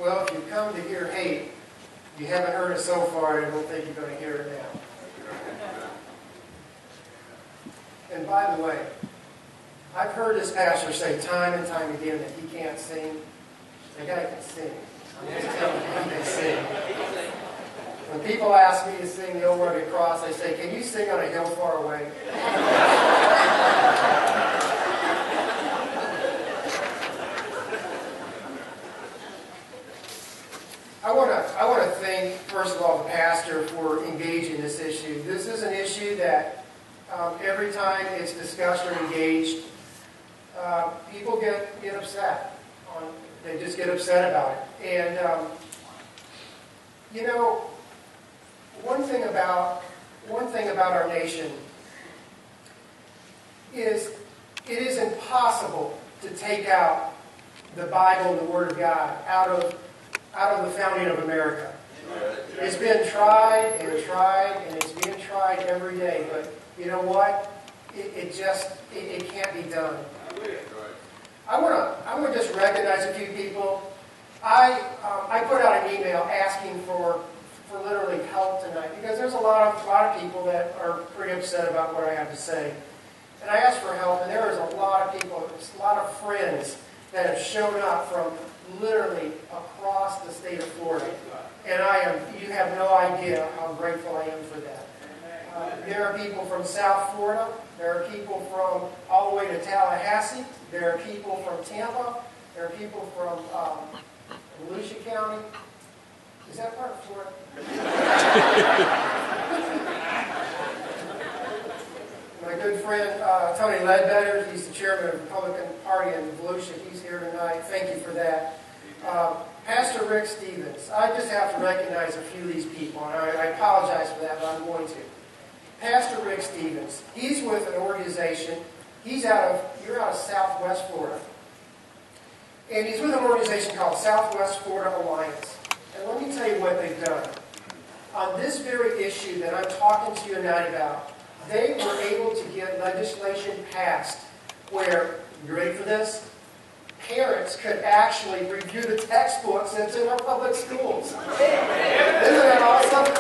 Well, if you come to hear hate, you haven't heard it so far, I don't think you're going to hear it now. And by the way, I've heard this pastor say time and time again that he can't sing. The guy can sing. I'm just telling you, he can sing. When people ask me to sing the Old Rugged Cross, I say, can you sing on a hill far away? I want to thank, first of all, the pastor for engaging this issue. This is an issue that every time it's discussed or engaged, people get upset. They just get upset about it. And, you know, one thing about our nation is it is impossible to take out the Bible and the Word of God out of the founding of America. It's been tried and tried, and it's being tried every day. But you know what? It can't be done. I want to just recognize a few people. I put out an email asking for literally help tonight because there's a lot of people that are pretty upset about what I have to say. And I asked for help, and there is a lot of people, a lot of friends that have shown up from literally across the state of Florida. And you have no idea how grateful I am for that. There are people from South Florida. There are people from all the way to Tallahassee. There are people from Tampa. There are people from Volusia County. Is that part of Florida? My good friend Tony Ledbetter, he's the chairman of the Republican Party in Volusia. He's here tonight. Thank you for that. Pastor Rick Stevens. I just have to recognize a few of these people, and I apologize for that, but I'm going to. Pastor Rick Stevens. He's with an organization. You're out of Southwest Florida. And he's with an organization called Southwest Florida Alliance. And let me tell you what they've done. On this very issue that I'm talking to you tonight about, they were able to get legislation passed where, you ready for this? Parents could actually review the textbooks that's in our public schools. Isn't that awesome?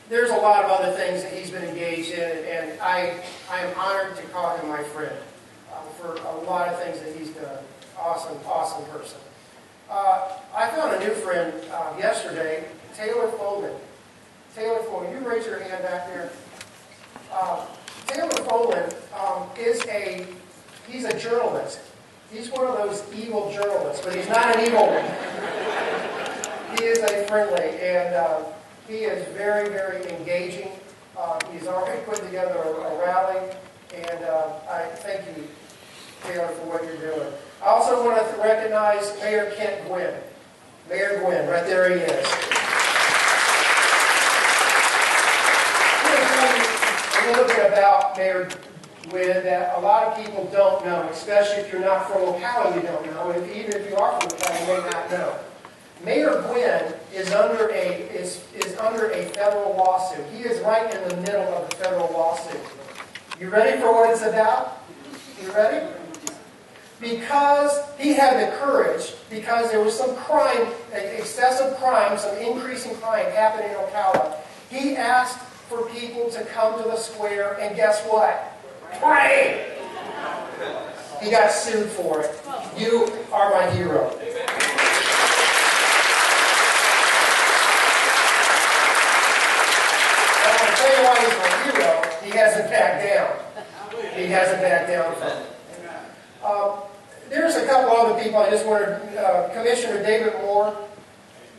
There's a lot of other things that he's been engaged in, and I am honored to call him my friend for a lot of things that he's done. Awesome person. I found a new friend yesterday, Taylor Folan. Taylor Folan, you raise your hand back there. Taylor Folan he's a journalist. He's one of those evil journalists, but he's not an evil one. He is a friendly, and he is very, very engaging. He's already put together a rally, and I thank you, Taylor, for what you're doing. I also want to recognize Mayor Kent Gwynn. Mayor Gwynn, right there he is. A little bit about Mayor Gwynn that a lot of people don't know, especially if you're not from Ocala, you don't know. Even if you are from Ocala, you may not know. Mayor Gwynn is under a federal lawsuit. He is right in the middle of the federal lawsuit. You ready for what it's about? You ready? Because he had the courage, because there was some crime, excessive crime, some increasing crime happening in Ocala, he asked for people to come to the square, and guess what? Pray! He got sued for it. You are my hero. And I'll tell you why he's my hero. He hasn't backed down. He hasn't backed down from it. There's a couple other people I just wanted. Commissioner David Moore,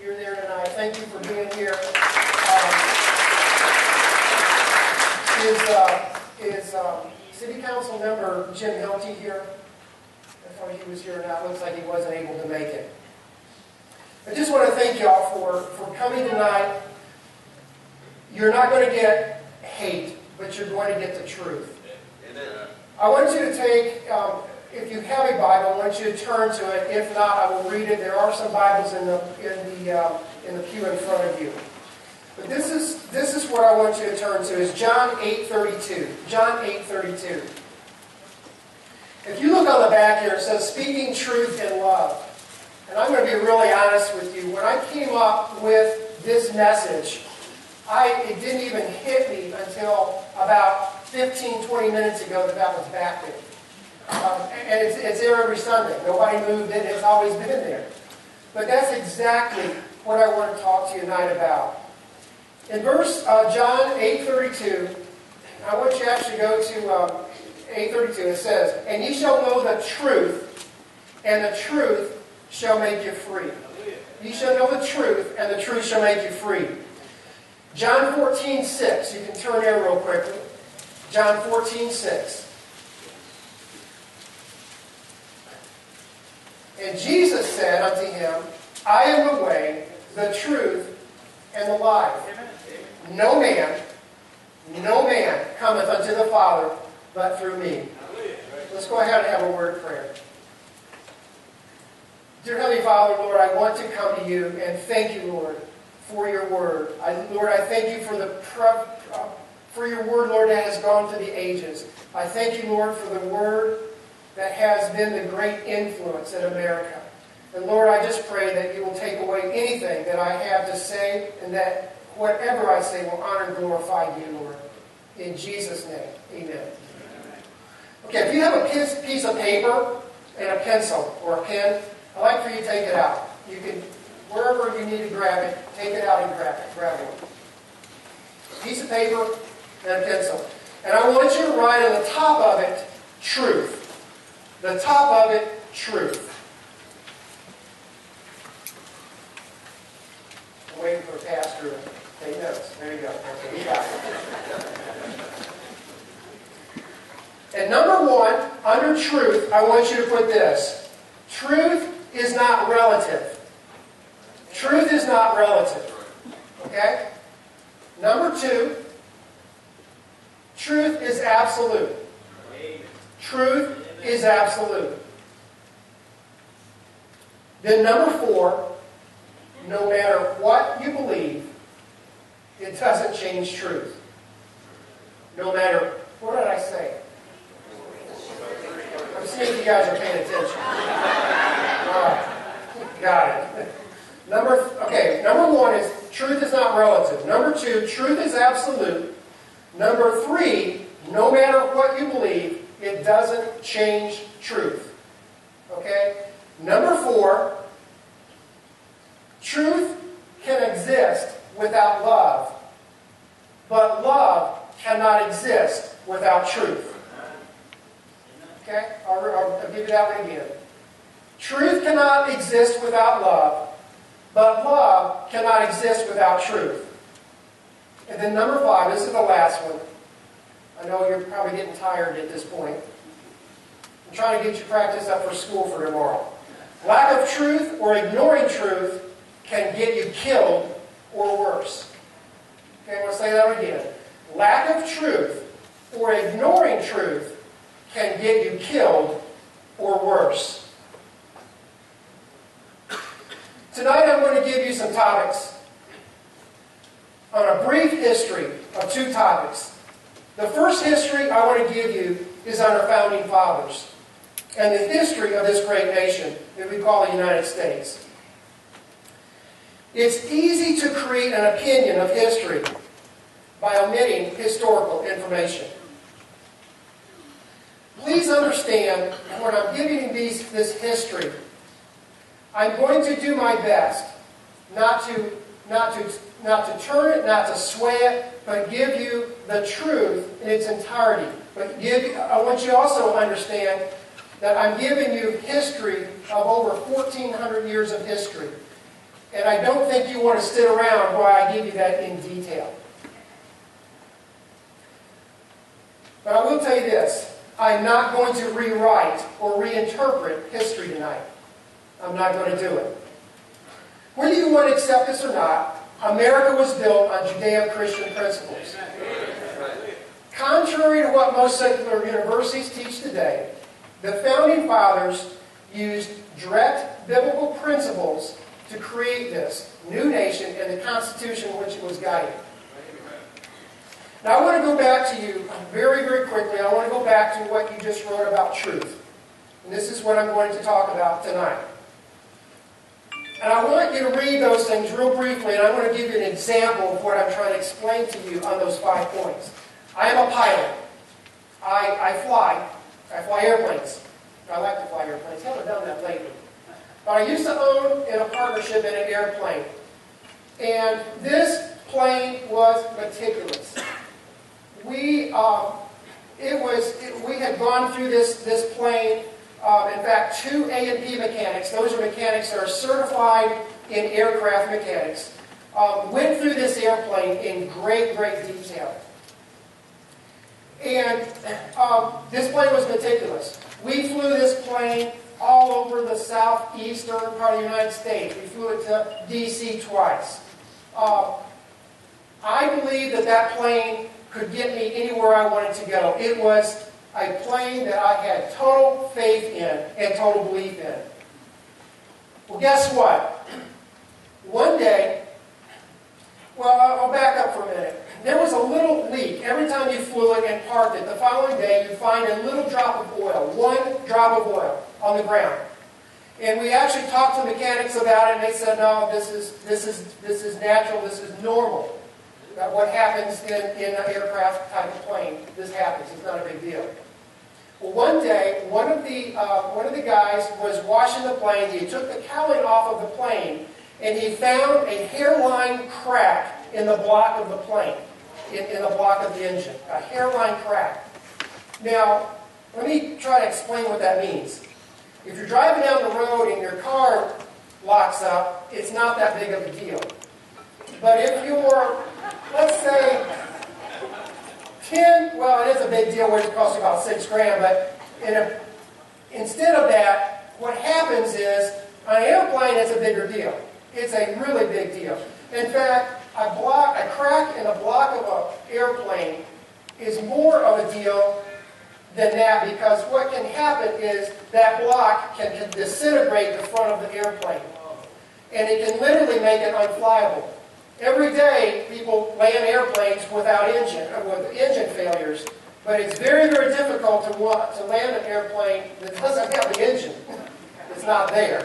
you're there tonight. Thank you for being here. Is City Council member Jim Hilty here? I thought he was here or not. Looks like he wasn't able to make it. I just want to thank y'all for coming tonight. You're not going to get hate, but you're going to get the truth. Amen. I want you to take, if you have a Bible, I want you to turn to it. If not, I will read it. There are some Bibles in the pew in front of you. But this is what I want you to turn to, is John 8:32. John 8:32. If you look on the back here, it says, speaking truth in love. And I'm going to be really honest with you. When I came up with this message, it didn't even hit me until about 15, 20 minutes ago that was back there. And it's there every Sunday. Nobody moved it. It's always been there. But that's exactly what I want to talk to you tonight about. In verse John 8:32, I want you to actually go to 8:32. It says, and ye shall know the truth, and the truth shall make you free. Ye shall know the truth, and the truth shall make you free. John 14:6. You can turn there real quickly. John 14:6. And Jesus said unto him, I am the way, the truth, and the life. No man cometh unto the Father but through me. Let's go ahead and have a word of prayer. Dear Heavenly Father, Lord, I want to come to you and thank you, Lord, for your word. Lord, I thank you for your word, Lord, that has gone through the ages. I thank you, Lord, for the word that has been the great influence in America. And Lord, I just pray that you will take away anything that I have to say, and that whatever I say will honor and glorify you, Lord. In Jesus' name, amen. Okay, if you have a piece of paper and a pencil or a pen, I'd like for you to take it out. You can, wherever you need to grab it, take it out and grab it. Piece of paper and a pencil. And I want you to write on the top of it, truth. The top of it, truth. I'm waiting for a pastor to take notes. There you go. Okay, you got it. And number one, under truth, I want you to put this. Truth is not relative. Truth is not relative. Okay? Number two, truth is absolute. Truth is absolute. Then number four, no matter what you believe, it doesn't change truth. No matter, what did I say? I'm seeing you guys are paying attention. All right. Got it. Number one is truth is not relative. Number two, truth is absolute. Number three, no matter what you believe, it doesn't change truth. Okay? Number four, truth can exist without love, but love cannot exist without truth. Okay? I'll give you that one again. Truth cannot exist without love, but love cannot exist without truth. And then number five, this is the last one. I know you're probably getting tired at this point. I'm trying to get you practiced up for school for tomorrow. Lack of truth or ignoring truth can get you killed or worse. Okay, I'm going to say that again. Lack of truth or ignoring truth can get you killed or worse. Tonight I'm going to give you some topics on a brief history of two topics. The first history I want to give you is on our founding fathers and the history of this great nation that we call the United States. It's easy to create an opinion of history by omitting historical information. Please understand, when I'm giving you this history, I'm going to do my best not to turn it, not to sway it, but give you the truth in its entirety. But I want you to also understand that I'm giving you history of over 1,400 years of history. And I don't think you want to sit around while I give you that in detail. But I will tell you this. I'm not going to rewrite or reinterpret history tonight. I'm not going to do it. Whether you want to accept this or not, America was built on Judeo-Christian principles. Contrary to what most secular universities teach today, the Founding Fathers used direct biblical principles to create this new nation and the Constitution which it was guiding. Now I want to go back to you very, very quickly. I want to go back to what you just wrote about truth. And this is what I'm going to talk about tonight. And I want you to read those things real briefly, and I want to give you an example of what I'm trying to explain to you on those 5 points. I am a pilot. I fly airplanes. I like to fly airplanes. I haven't done that lately. But I used to own in a partnership in an airplane. And this plane was meticulous. We had gone through this plane. In fact, 2 A&P mechanics, those are mechanics that are certified in aircraft mechanics, went through this airplane in great, great detail. And this plane was meticulous. We flew this plane all over the southeastern part of the United States. We flew it to D.C. twice. I believe that plane could get me anywhere I wanted to go. It was a plane that I had total faith in and total belief in. Well, guess what? One day, I'll back up for a minute. There was a little leak. Every time you flew it and parked it, the following day you'd find a little drop of oil, 1 drop of oil on the ground. And we actually talked to mechanics about it, and they said, no, this is natural, this is normal. That what happens in an aircraft type of plane, this happens. It's not a big deal. Well, one day, one of the guys was washing the plane. He took the cowling off of the plane, and he found a hairline crack in the block of the plane, in the block of the engine. A hairline crack. Now, let me try to explain what that means. If you're driving down the road and your car locks up, it's not that big of a deal. But if you're, let's say, it is a big deal, which costs you about $6 grand, but instead of that, what happens is, on an airplane, it's a bigger deal. It's a really big deal. In fact, a crack in a block of an airplane is more of a deal than that, because what can happen is that block can disintegrate the front of the airplane. And it can literally make it unflyable. Every day, people land airplanes without with engine failures, but it's very, very difficult to land an airplane that doesn't have the engine. It's not there.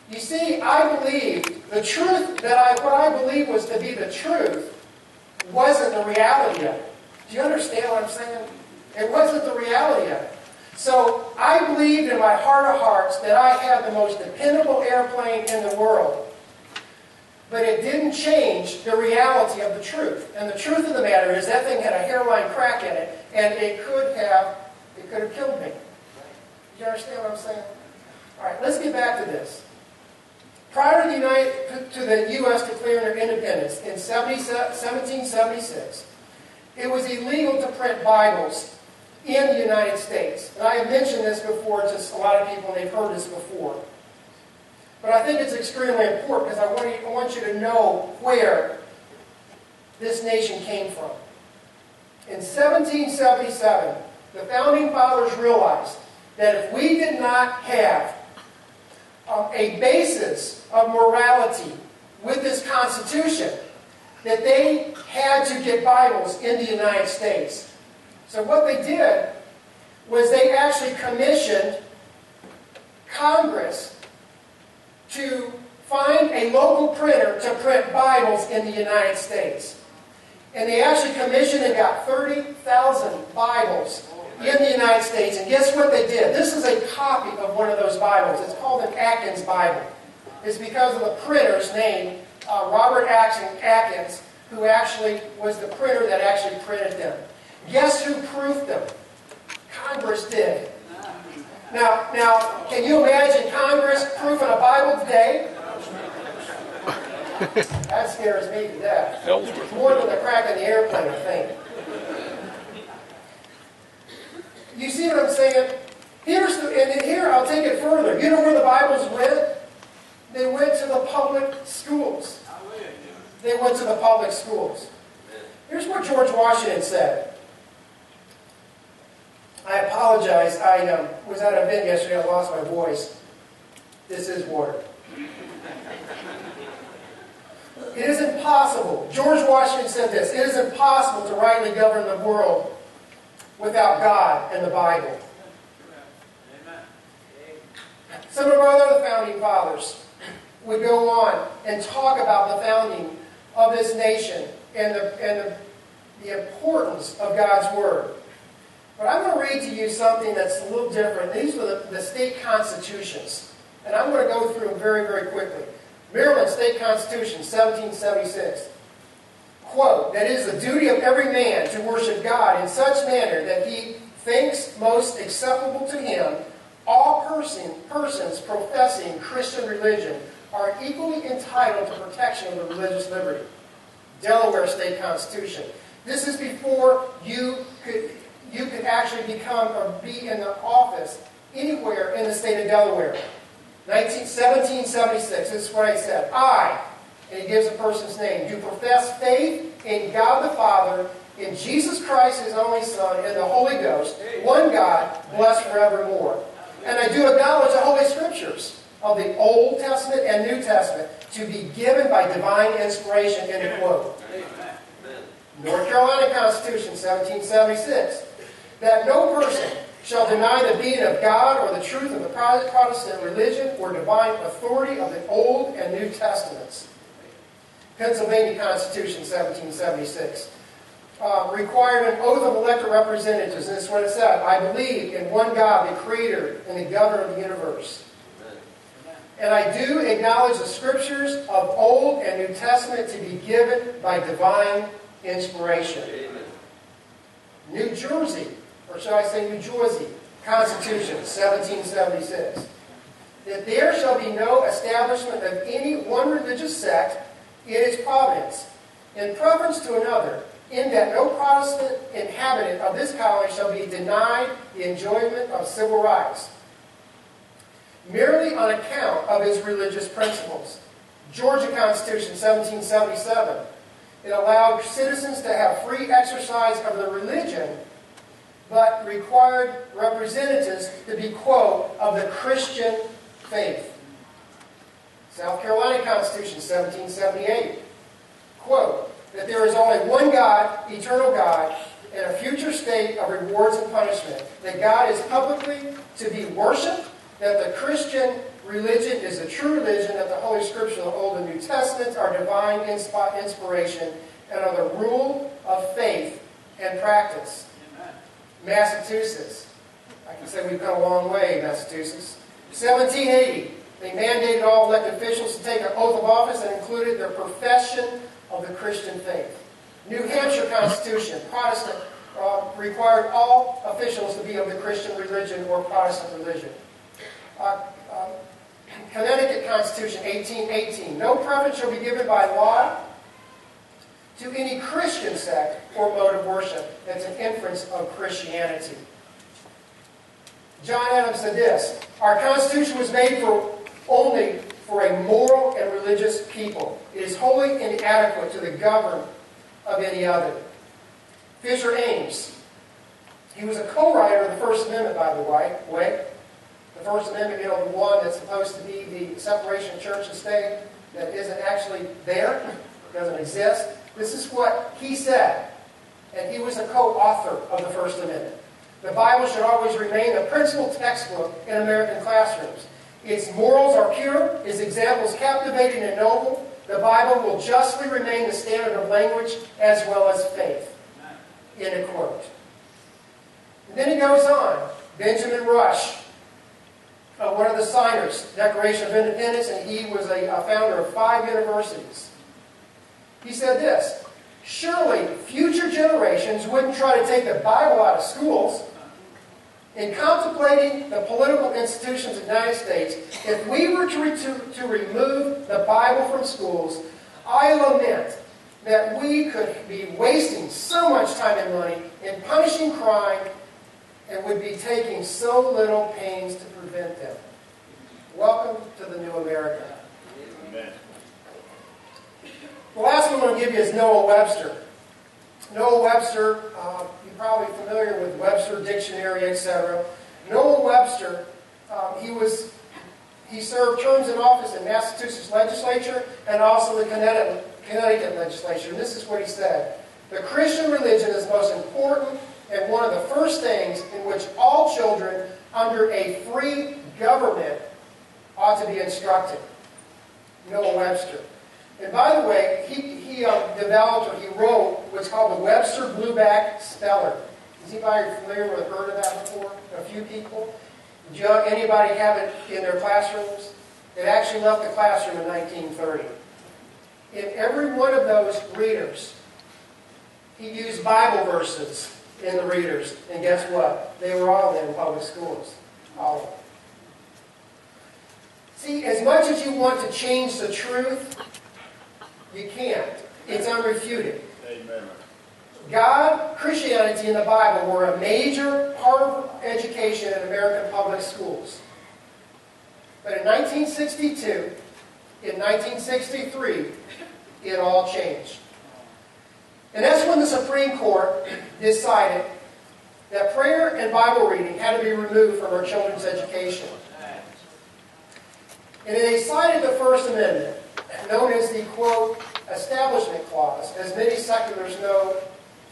You see, I believe the truth what I believe was to be the truth wasn't the reality of it. Do you understand what I'm saying? It wasn't the reality of it. So I believed in my heart of hearts that I had the most dependable airplane in the world. But it didn't change the reality of the truth. And the truth of the matter is that thing had a hairline crack in it, and it could have killed me. Do you understand what I'm saying? All right, let's get back to this. Prior to the U.S. declaring their independence in 1776, it was illegal to print Bibles in the United States. And I have mentioned this before to a lot of people, and they've heard this before. But I think it's extremely important because I want you to know where this nation came from. In 1777, the Founding Fathers realized that if we did not have a basis of morality with this Constitution, that they had to get Bibles in the United States. So what they did was they actually commissioned Congress to find a local printer to print Bibles in the United States. And they actually commissioned and got 30,000 Bibles in the United States. And guess what they did? This is a copy of one of those Bibles. It's called an Atkins Bible. It's because of the printer's name, Robert Atkins, who actually was the printer that actually printed them. Guess who proofed them? Congress did. Now, can you imagine Congress proofing a Bible today? That scares me to death. More than the crack in the airplane, I think. You see what I'm saying? Here, I'll take it further. You know where the Bibles went? They went to the public schools. They went to the public schools. Here's what George Washington said. I apologize. I was at an event yesterday. I lost my voice. This is water. It is impossible. George Washington said this. It is impossible to rightly govern the world without God and the Bible. Some of our other founding fathers would go on and talk about the founding of this nation and the importance of God's Word. But I'm going to read to you something that's a little different. These are the state constitutions. And I'm going to go through them very, very quickly. Maryland State Constitution, 1776. Quote, that it is the duty of every man to worship God in such manner that he thinks most acceptable to him. All persons professing Christian religion are equally entitled to protection of the religious liberty. Delaware State Constitution. This is before you could actually become or be in the office anywhere in the state of Delaware. 1776, this is what he said. I, and he gives a person's name, do profess faith in God the Father, in Jesus Christ, His only Son, and the Holy Ghost, one God, blessed forevermore. And I do acknowledge the Holy Scriptures of the Old Testament and New Testament to be given by divine inspiration, end of quote. North Carolina Constitution, 1776, that no person shall deny the being of God or the truth of the Protestant religion or divine authority of the Old and New Testaments. Pennsylvania Constitution, 1776. Required an oath of elected representatives, and this is what it said. I believe in one God, the Creator and the Governor of the universe. And I do acknowledge the Scriptures of Old and New Testament to be given by divine inspiration. New Jersey, or shall I say New Jersey, Constitution, 1776. That there shall be no establishment of any one religious sect in its province, in preference to another, in that no Protestant inhabitant of this colony shall be denied the enjoyment of civil rights, merely on account of his religious principles. Georgia Constitution, 1777. It allowed citizens to have free exercise of their religion, but required representatives to be, quote, of the Christian faith. South Carolina Constitution, 1778. Quote, that there is only one God, eternal God, and a future state of rewards and punishment. That God is publicly to be worshipped, that the Christian religion is a true religion, that the Holy Scripture of the Old and New Testaments are divine inspiration and are the rule of faith and practice. Amen. Massachusetts. I can say we've come a long way, Massachusetts. 1780. They mandated all elected officials to take an oath of office and included their profession of the Christian faith. New Hampshire Constitution, Protestant, required all officials to be of the Christian religion or Protestant religion. Connecticut Constitution, 1818. No preference shall be given by law to any Christian sect or mode of worship. That's an inference of Christianity. John Adams said this, our Constitution was made only for a moral and religious people. It is wholly inadequate to the govern of any other. Fisher Ames. He was a co-writer of the First Amendment, by the way. The First Amendment, the one that's supposed to be the separation of church and state, that isn't actually there, doesn't exist. This is what he said. And he was a co-author of the First Amendment. The Bible should always remain the principal textbook in American classrooms. Its morals are pure, its examples captivating and noble. The Bible will justly remain the standard of language as well as faith. End of quote. And then he goes on. Benjamin Rush, one of the signers, Declaration of Independence, and he was a founder of 5 universities. He said this, surely future generations wouldn't try to take the Bible out of schools. In contemplating the political institutions of the United States, if we were to remove the Bible from schools, I lament that we could be wasting so much time and money in punishing crime and would be taking so little pains to prevent them. Welcome to the new America. Amen. The last one I'm going to give you is Noah Webster. Noah Webster, you're probably familiar with Webster Dictionary, etc. Noah Webster, He served terms in office in Massachusetts legislature and also the Connecticut legislature. And this is what he said. The Christian religion is most important and one of the first things in which all children under a free government ought to be instructed. Noah Webster. And by the way, he developed, or he wrote, what's called the Webster Blueback Speller. Is anybody familiar with, heard of that before? A few people? Anybody have it in their classrooms? It actually left the classroom in 1930. In every one of those readers, he used Bible verses in the readers. And guess what? They were all in public schools. All of them. See, as much as you want to change the truth, you can't. It's unrefuted. Amen. God, Christianity, and the Bible were a major part of education in American public schools. But in 1962, in 1963, it all changed. And that's when the Supreme Court decided that prayer and Bible reading had to be removed from our children's education. And they cited the First Amendment, known as the, quote, Establishment Clause, as many seculars know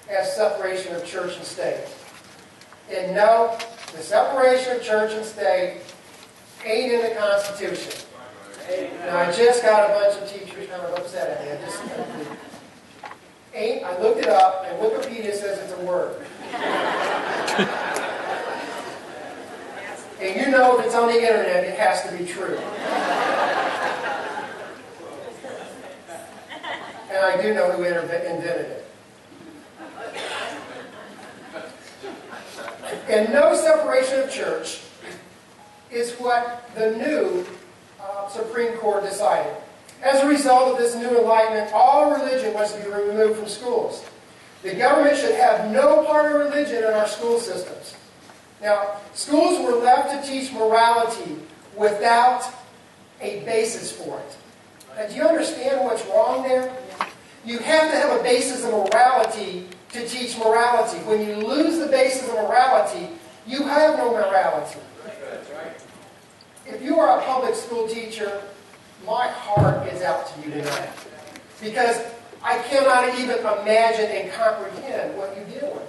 as separation of church and state. And no, the separation of church and state ain't in the Constitution. And I just got a bunch of teachers kind of upset at me. I looked it up, and Wikipedia says it's a word. And you know if it's on the internet, it has to be true. And I do know who invented it. And no separation of church is what the new Supreme Court decided. As a result of this new enlightenment, all religion was to be removed from schools. The government should have no part of religion in our school systems. Now, schools were left to teach morality without a basis for it. Now, do you understand what's wrong there? You have to have a basis of morality to teach morality. When you lose the basis of morality, you have no morality. If you are a public school teacher, my heart is out to you tonight. Because I cannot even imagine and comprehend what you deal with.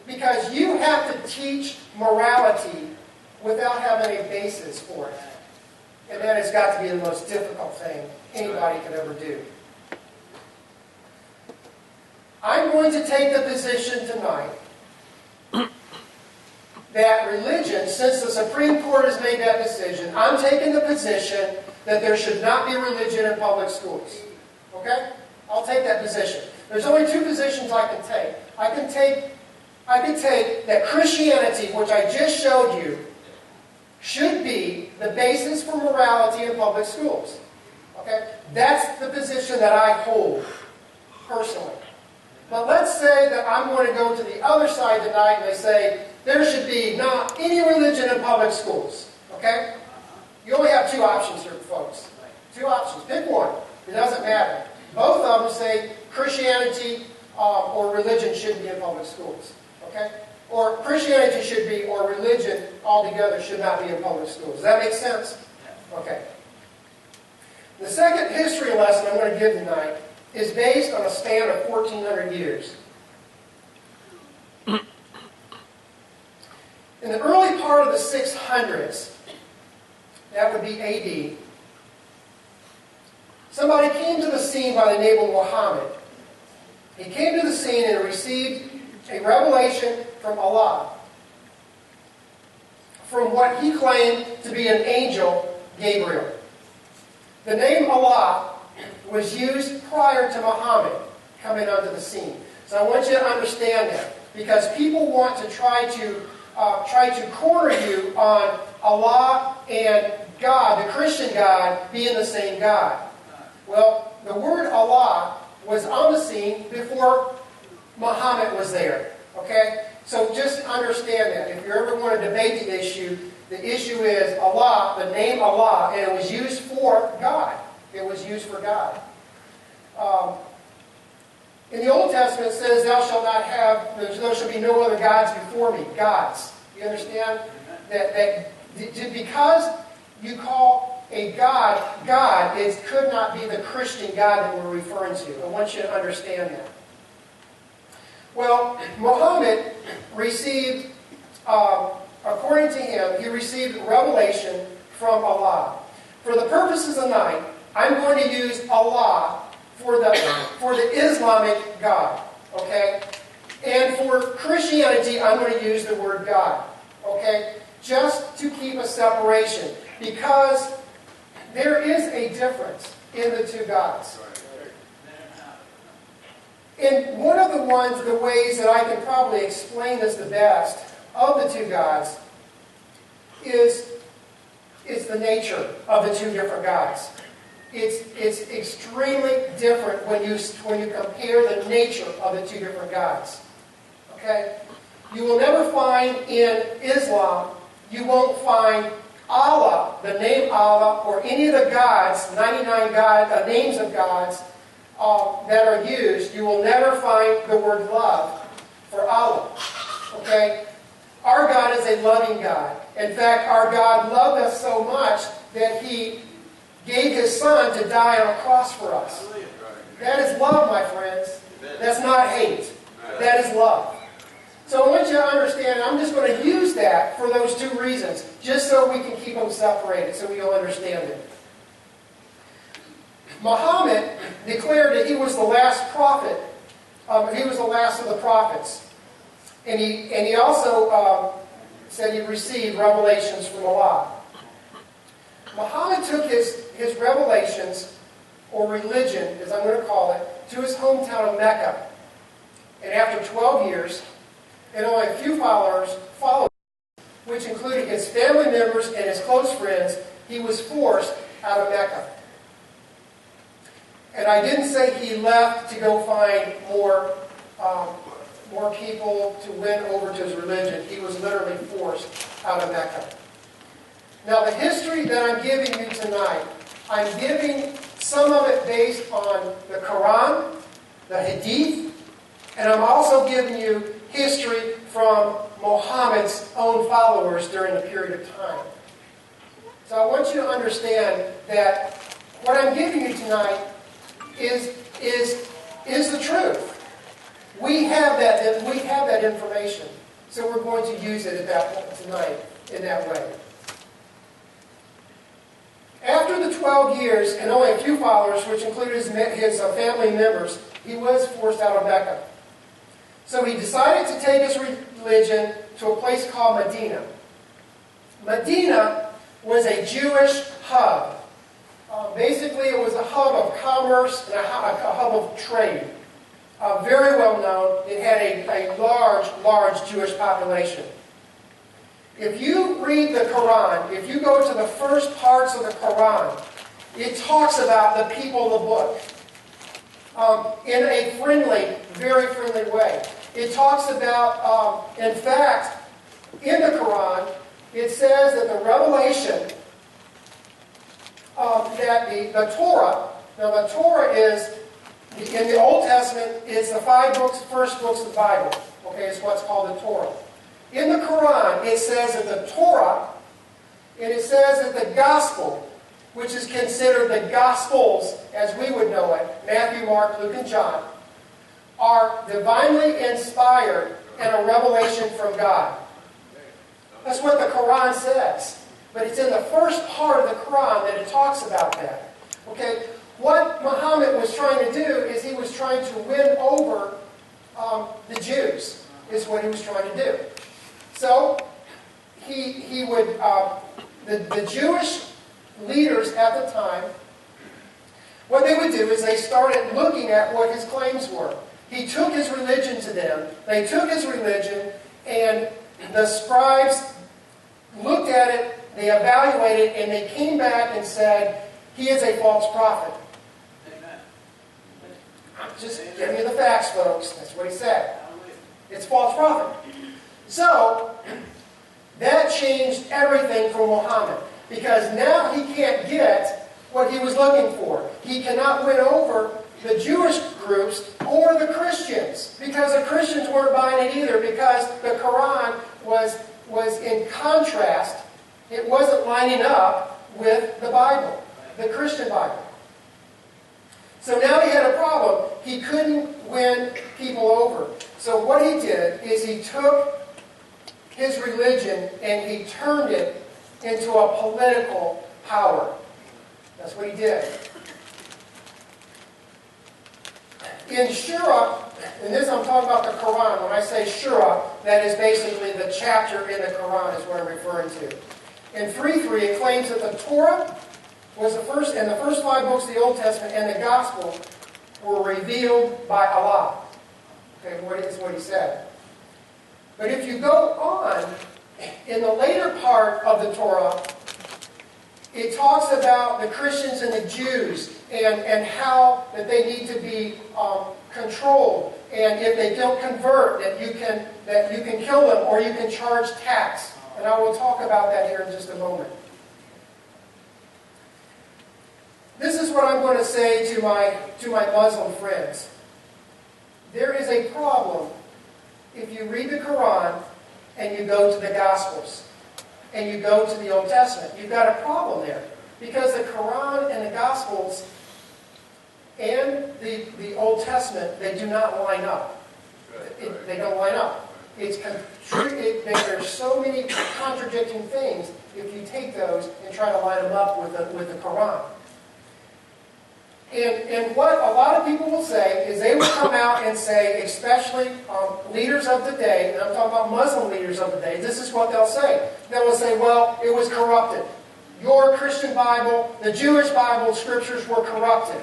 Because you have to teach morality without having a basis for it. And that has got to be the most difficult thing anybody could ever do. I'm going to take the position tonight that religion, since the Supreme Court has made that decision, I'm taking the position that there should not be religion in public schools. Okay? I'll take that position. There's only two positions I can take. I can take that Christianity, which I just showed you, should be the basis for morality in public schools. Okay? That's the position that I hold, personally. But let's say that I'm going to go to the other side tonight and they say there should be not any religion in public schools. Okay? You only have two options here, folks. Two options. Pick one. It doesn't matter. Both of them say Christianity or religion shouldn't be in public schools. Okay? Or Christianity should be, or religion altogether should not be in public schools. Does that make sense? Okay. The second history lesson I'm going to give tonight is based on a span of 1,400 years. In the early part of the 600s, that would be AD, somebody came to the scene by the name of Muhammad. He came to the scene and received a revelation from Allah, from what he claimed to be an angel, Gabriel. The name Allah was used prior to Muhammad coming onto the scene. So I want you to understand that, because people want to try to corner you on Allah and God, the Christian God, being the same God. Well, the word Allah was on the scene before Muhammad was there. Okay? So just understand that. If you ever want to debate the issue is Allah, the name Allah, and it was used for God. It was used for God. In the Old Testament it says, there shall be no other gods before me. Gods. You understand? That because you call a God, God, it could not be the Christian God that we're referring to. I want you to understand that. Well, Muhammad received, according to him, he received revelation from Allah. For the purposes of tonight, I'm going to use Allah for the Islamic God, okay? And for Christianity, I'm going to use the word God, okay? Just to keep a separation, because there is a difference in the two gods. And one of the ways that I can probably explain this the best of the two gods is the nature of the two different gods. It's extremely different when you compare the nature of the two different gods. Okay? You will never find in Islam, you won't find Allah, the name Allah, or any of the gods, 99 names of gods that are used. You will never find the word love for Allah. Okay? Our God is a loving God. In fact, our God loved us so much that He gave His Son to die on a cross for us. That is love, my friends. That's not hate. That is love. So I want you to understand, I'm just going to use that for those two reasons, just so we can keep them separated, so you'll understand it. Muhammad declared that he was the last prophet. He was the last of the prophets. And he also said he received revelations from Allah. Muhammad took his revelations, or religion, as I'm going to call it, to his hometown of Mecca. And after 12 years, and only a few followers, which included his family members and his close friends, he was forced out of Mecca. And I didn't say he left to go find more people to win over to his religion. He was literally forced out of Mecca. Now, the history that I'm giving you tonight, I'm giving some of it based on the Quran, the Hadith, and I'm also giving you history from Muhammad's own followers during a period of time. So I want you to understand that what I'm giving you tonight is the truth. We have that information, so we're going to use it at that point tonight in that way. After the 12 years and only a few followers, which included his family members, he was forced out of Mecca. So he decided to take his religion to a place called Medina. Medina was a Jewish hub. Basically, it was a hub of commerce and a hub of trade. Very well known. It had a large Jewish population. If you read the Quran, if you go to the first parts of the Quran, it talks about the people of the book in a very friendly way. It talks about, in fact, in the Quran, it says that the revelation, that the Torah, now the Torah is, in the Old Testament, it's the first books of the Bible. Okay, it's what's called the Torah. In the Quran, it says that the Torah, and it says that the Gospel, which is considered the Gospels as we would know it, Matthew, Mark, Luke, and John, are divinely inspired and a revelation from God. That's what the Quran says. But it's in the first part of the Quran that it talks about that. Okay? What Muhammad was trying to do is he was trying to win over the Jews, is what he was trying to do. So, he would, the Jewish leaders at the time, what they would do is they started looking at what his claims were. He took his religion to them. They took his religion, and the scribes looked at it, they evaluated it, and they came back and said, he is a false prophet. Amen. Just give me the facts, folks. That's what he said. It's false prophet. So, that changed everything for Muhammad. Because now he can't get what he was looking for. He cannot win over the Jewish groups or the Christians. Because the Christians weren't buying it either. Because the Quran was in contrast. It wasn't lining up with the Bible, the Christian Bible. So now he had a problem. He couldn't win people over. So what he did is he took his religion and he turned it into a political power. That's what he did. In Shura, and this I'm talking about the Quran. When I say Shura, that is basically the chapter in the Quran is what I'm referring to. In 3:3, it claims that the Torah was the first, and the first 5 books of the Old Testament and the Gospel were revealed by Allah. Okay, is what he said. But if you go on, in the later part of the Torah, it talks about the Christians and the Jews and how that they need to be controlled, and if they don't convert, that you can kill them or you can charge tax. And I will talk about that here in just a moment. This is what I'm going to say to my Muslim friends. There is a problem if you read the Quran and you go to the Gospels and you go to the Old Testament. You've got a problem there. Because the Quran and the Gospels and the Old Testament, they do not line up. They don't line up. There's so many contradicting things if you take those and try to line them up with the Quran. And what a lot of people will say is they will come out and say, especially leaders of the day, and I'm talking about Muslim leaders of the day, this is what they'll say. They will say, well, it was corrupted. Your Christian Bible, the Jewish Bible scriptures were corrupted.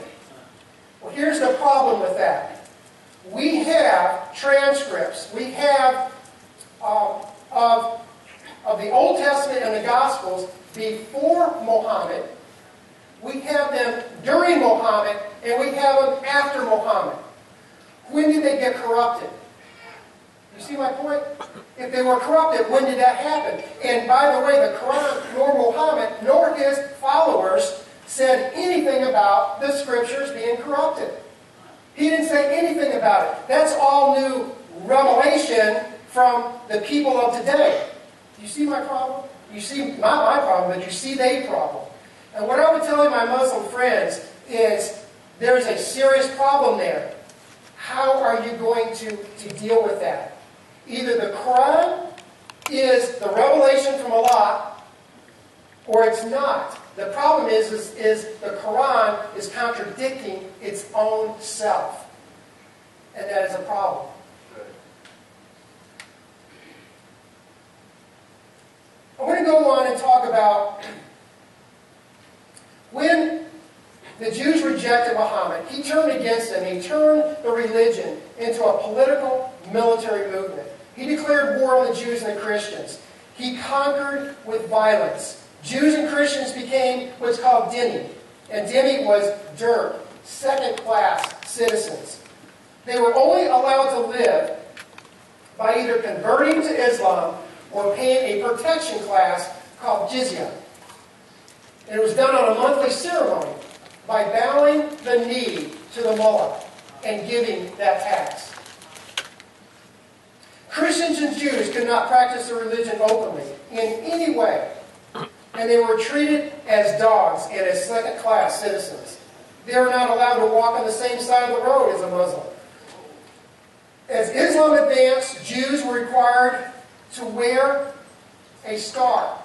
Well, here's the problem with that. We have transcripts. We have of the Old Testament and the Gospels before Muhammad. We have them during Muhammad, and we have them after Muhammad. When did they get corrupted? You see my point? If they were corrupted, when did that happen? And by the way, the Quran, nor Muhammad, nor his followers said anything about the scriptures being corrupted. He didn't say anything about it. That's all new revelation from the people of today. Do you see my problem? You see, not my problem, but you see their problem. And what I would tell my Muslim friends is there is a serious problem there. How are you going to deal with that? Either the Quran is the revelation from Allah, or it's not. The problem is the Quran is contradicting its own self. And that is a problem. I want to go on and talk about when the Jews rejected Muhammad. He turned against them. He turned the religion into a political, military movement. He declared war on the Jews and the Christians. He conquered with violence. Jews and Christians became what's called dhimmi. And dhimmi was dirt, second-class citizens. They were only allowed to live by either converting to Islam or paying a protection class called jizya. And it was done on a monthly ceremony by bowing the knee to the mullah and giving that tax. Christians and Jews could not practice their religion openly in any way, and they were treated as dogs and as second-class citizens. They were not allowed to walk on the same side of the road as a Muslim. As Islam advanced, Jews were required to wear a star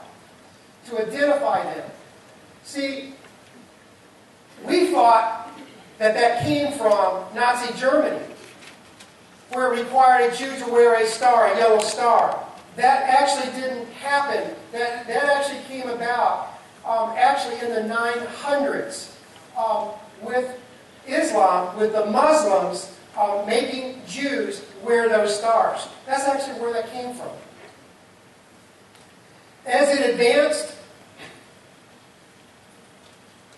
to identify them. See, we thought that came from Nazi Germany, where it required a Jew to wear a star, a yellow star. That actually didn't happen. That actually came about actually in the 900s with Islam, with the Muslims making Jews wear those stars. That's actually where that came from. As it advanced,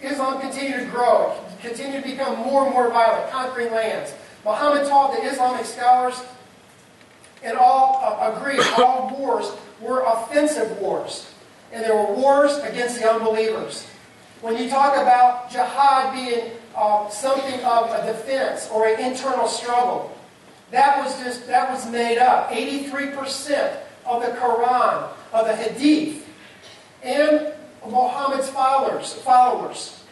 Islam continued to grow. It continued to become more and more violent, conquering lands. Muhammad taught the Islamic scholars, and all agreed, all wars were offensive wars. And there were wars against the unbelievers. When you talk about jihad being something of a defense or an internal struggle, that was made up. 83% of the Quran, of the Hadith, and Muhammad's followers.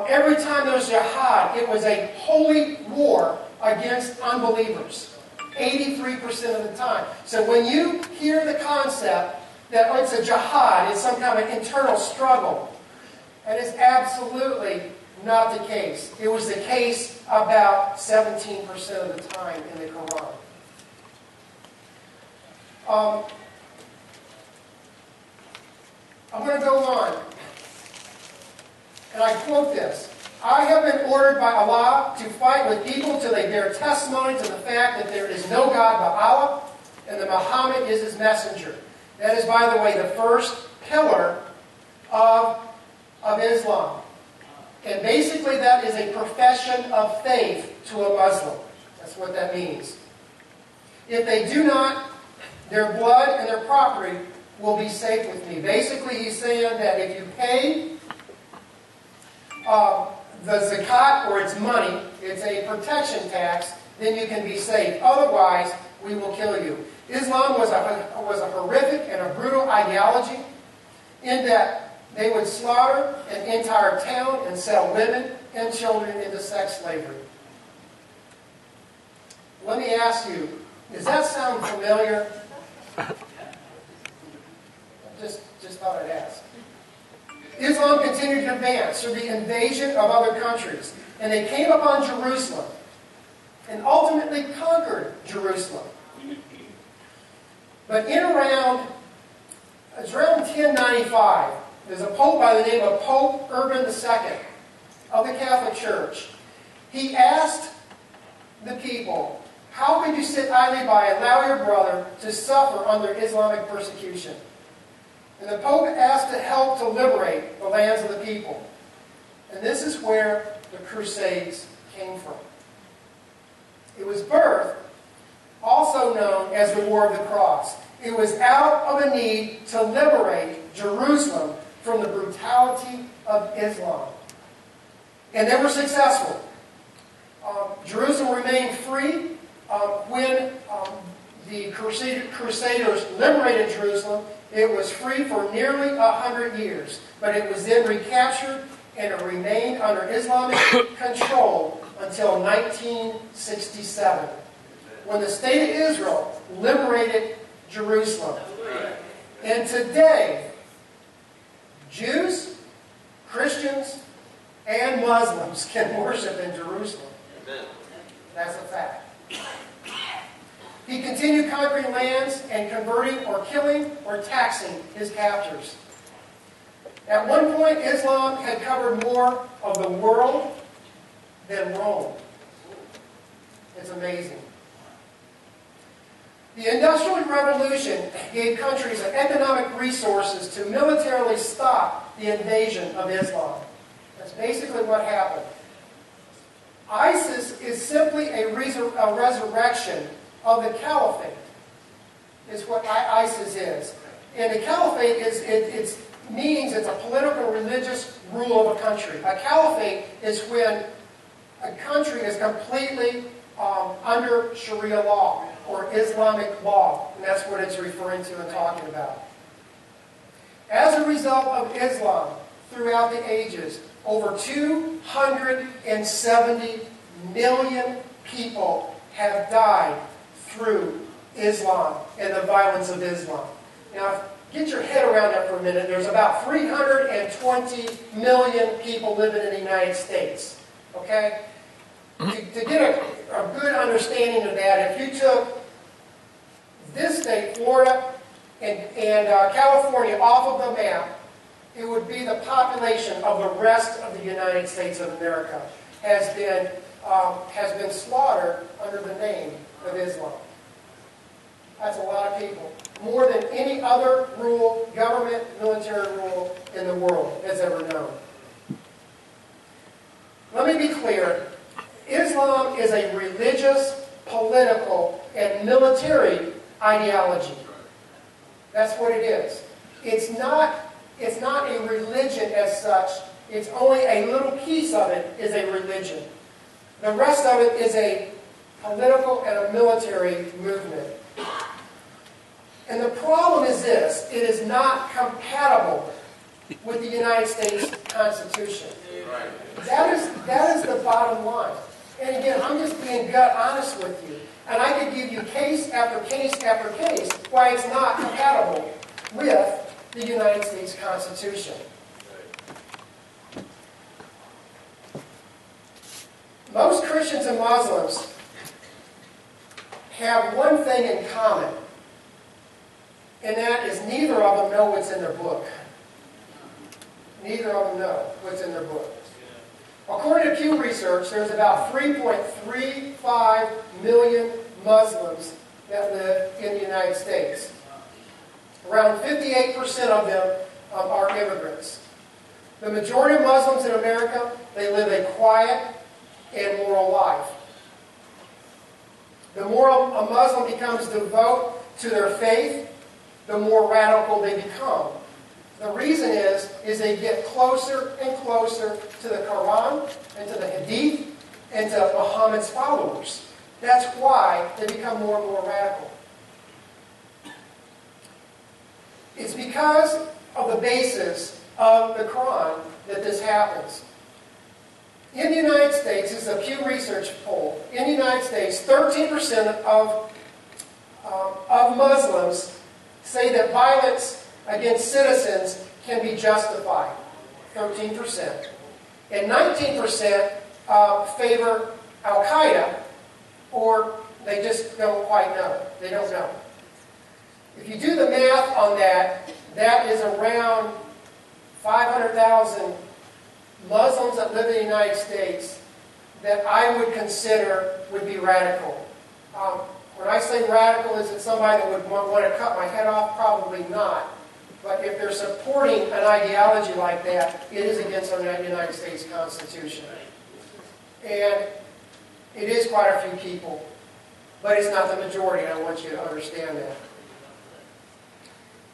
Every time there was jihad, it was a holy war against unbelievers. 83% of the time. So when you hear the concept that it's a jihad, it's some kind of internal struggle, that is absolutely not the case. It was the case about 17% of the time in the Quran. I'm going to go on. And I quote this. I have been ordered by Allah to fight with people till they bear testimony to the fact that there is no God but Allah and that Muhammad is his messenger. That is, by the way, the first pillar of Islam. And basically that is a profession of faith to a Muslim. That's what that means. If they do not, their blood and their property will be safe with me. Basically, he's saying that if you pay the zakat, or it's money, it's a protection tax, then you can be safe. Otherwise, we will kill you. Islam was a horrific and a brutal ideology in that they would slaughter an entire town and sell women and children into sex slavery. Let me ask you, does that sound familiar? Just thought I'd ask. Islam continued to advance through the invasion of other countries, and they came upon Jerusalem and ultimately conquered Jerusalem. But it's around 1095, there's a pope by the name of Pope Urban II of the Catholic Church. He asked the people, how could you sit idly by and allow your brother to suffer under Islamic persecution? And the Pope asked to help to liberate the lands of the people. And this is where the Crusades came from. It was birthed, also known as the War of the Cross. It was out of a need to liberate Jerusalem from the brutality of Islam. And they were successful. Jerusalem remained free when the Crusaders liberated Jerusalem. It was free for nearly 100 years, but it was then recaptured and it remained under Islamic control until 1967, when the State of Israel liberated Jerusalem. And today, Jews, Christians, and Muslims can worship in Jerusalem. That's a fact. He continued conquering lands and converting or killing or taxing his captors. At one point, Islam had covered more of the world than Rome. It's amazing. The Industrial Revolution gave countries economic resources to militarily stop the invasion of Islam. That's basically what happened. ISIS is simply a resurrection of the caliphate, is what ISIS is. And the caliphate its means it's a political religious rule of a country. A caliphate is when a country is completely under Sharia law or Islamic law, and that's what it's referring to and talking about. As a result of Islam throughout the ages, over 270 million people have died through Islam and the violence of Islam. Now, get your head around that for a minute. There's about 320 million people living in the United States. Okay? To get a good understanding of that, if you took this state, Florida, and California off of the map, it would be the population of the rest of the United States of America has been slaughtered under the name of Islam. That's a lot of people. More than any other rule, government, military rule in the world has ever known. Let me be clear. Islam is a religious, political, and military ideology. That's what it is. It's not a religion as such. It's only a little piece of it is a religion. The rest of it is a political and a military movement. And the problem is this: it is not compatible with the United States Constitution. That is the bottom line. And again, I'm just being gut honest with you. And I could give you case after case after case why it's not compatible with the United States Constitution. Most Christians and Muslims have one thing in common, and that is neither of them know what's in their book. Neither of them know what's in their book. According to Pew Research, there's about 3.35 million Muslims that live in the United States. Around 58% of them are immigrants. The majority of Muslims in America, they live a quiet and moral life. The more a Muslim becomes devout to their faith, the more radical they become. The reason is they get closer and closer to the Quran and to the Hadith and to Muhammad's followers. That's why they become more and more radical. It's because of the basis of the Quran that this happens. In the United States, this is a Pew Research poll, in the United States, 13% of Muslims say that violence against citizens can be justified. 13%. And 19% favor Al-Qaeda, or they just don't quite know. They don't know. If you do the math on that, that is around 500,000 Muslims that live in the United States that I would consider would be radical. When I say radical, is it somebody that would want to cut my head off? Probably not. But if they're supporting an ideology like that, it is against our United States Constitution. And it is quite a few people, but it's not the majority, and I want you to understand that.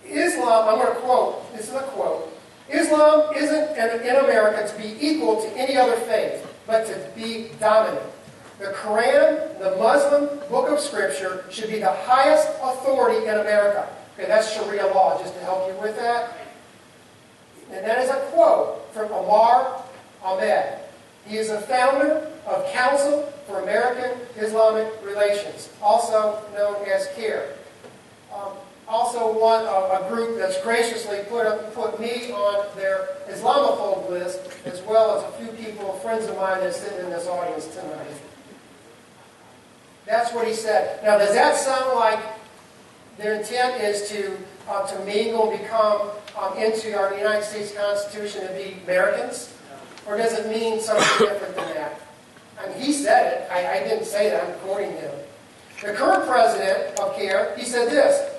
Islam, I'm going to quote, this is a quote, Islam isn't in America to be equal to any other faith, but to be dominant. The Quran, the Muslim book of Scripture, should be the highest authority in America. Okay, that's Sharia law, just to help you with that. And that is a quote from Omar Ahmed. He is a founder of Council for American Islamic Relations, also known as CARE. Also one of a group that's graciously put me on their Islamophobe list, as well as a few people, friends of mine that sit in this audience tonight. That's what he said. Now, does that sound like their intent is to mingle and become into our United States Constitution and be Americans? Or does it mean something different than that? I mean, he said it. I didn't say that. I'm quoting him. The current president of CARE, he said this.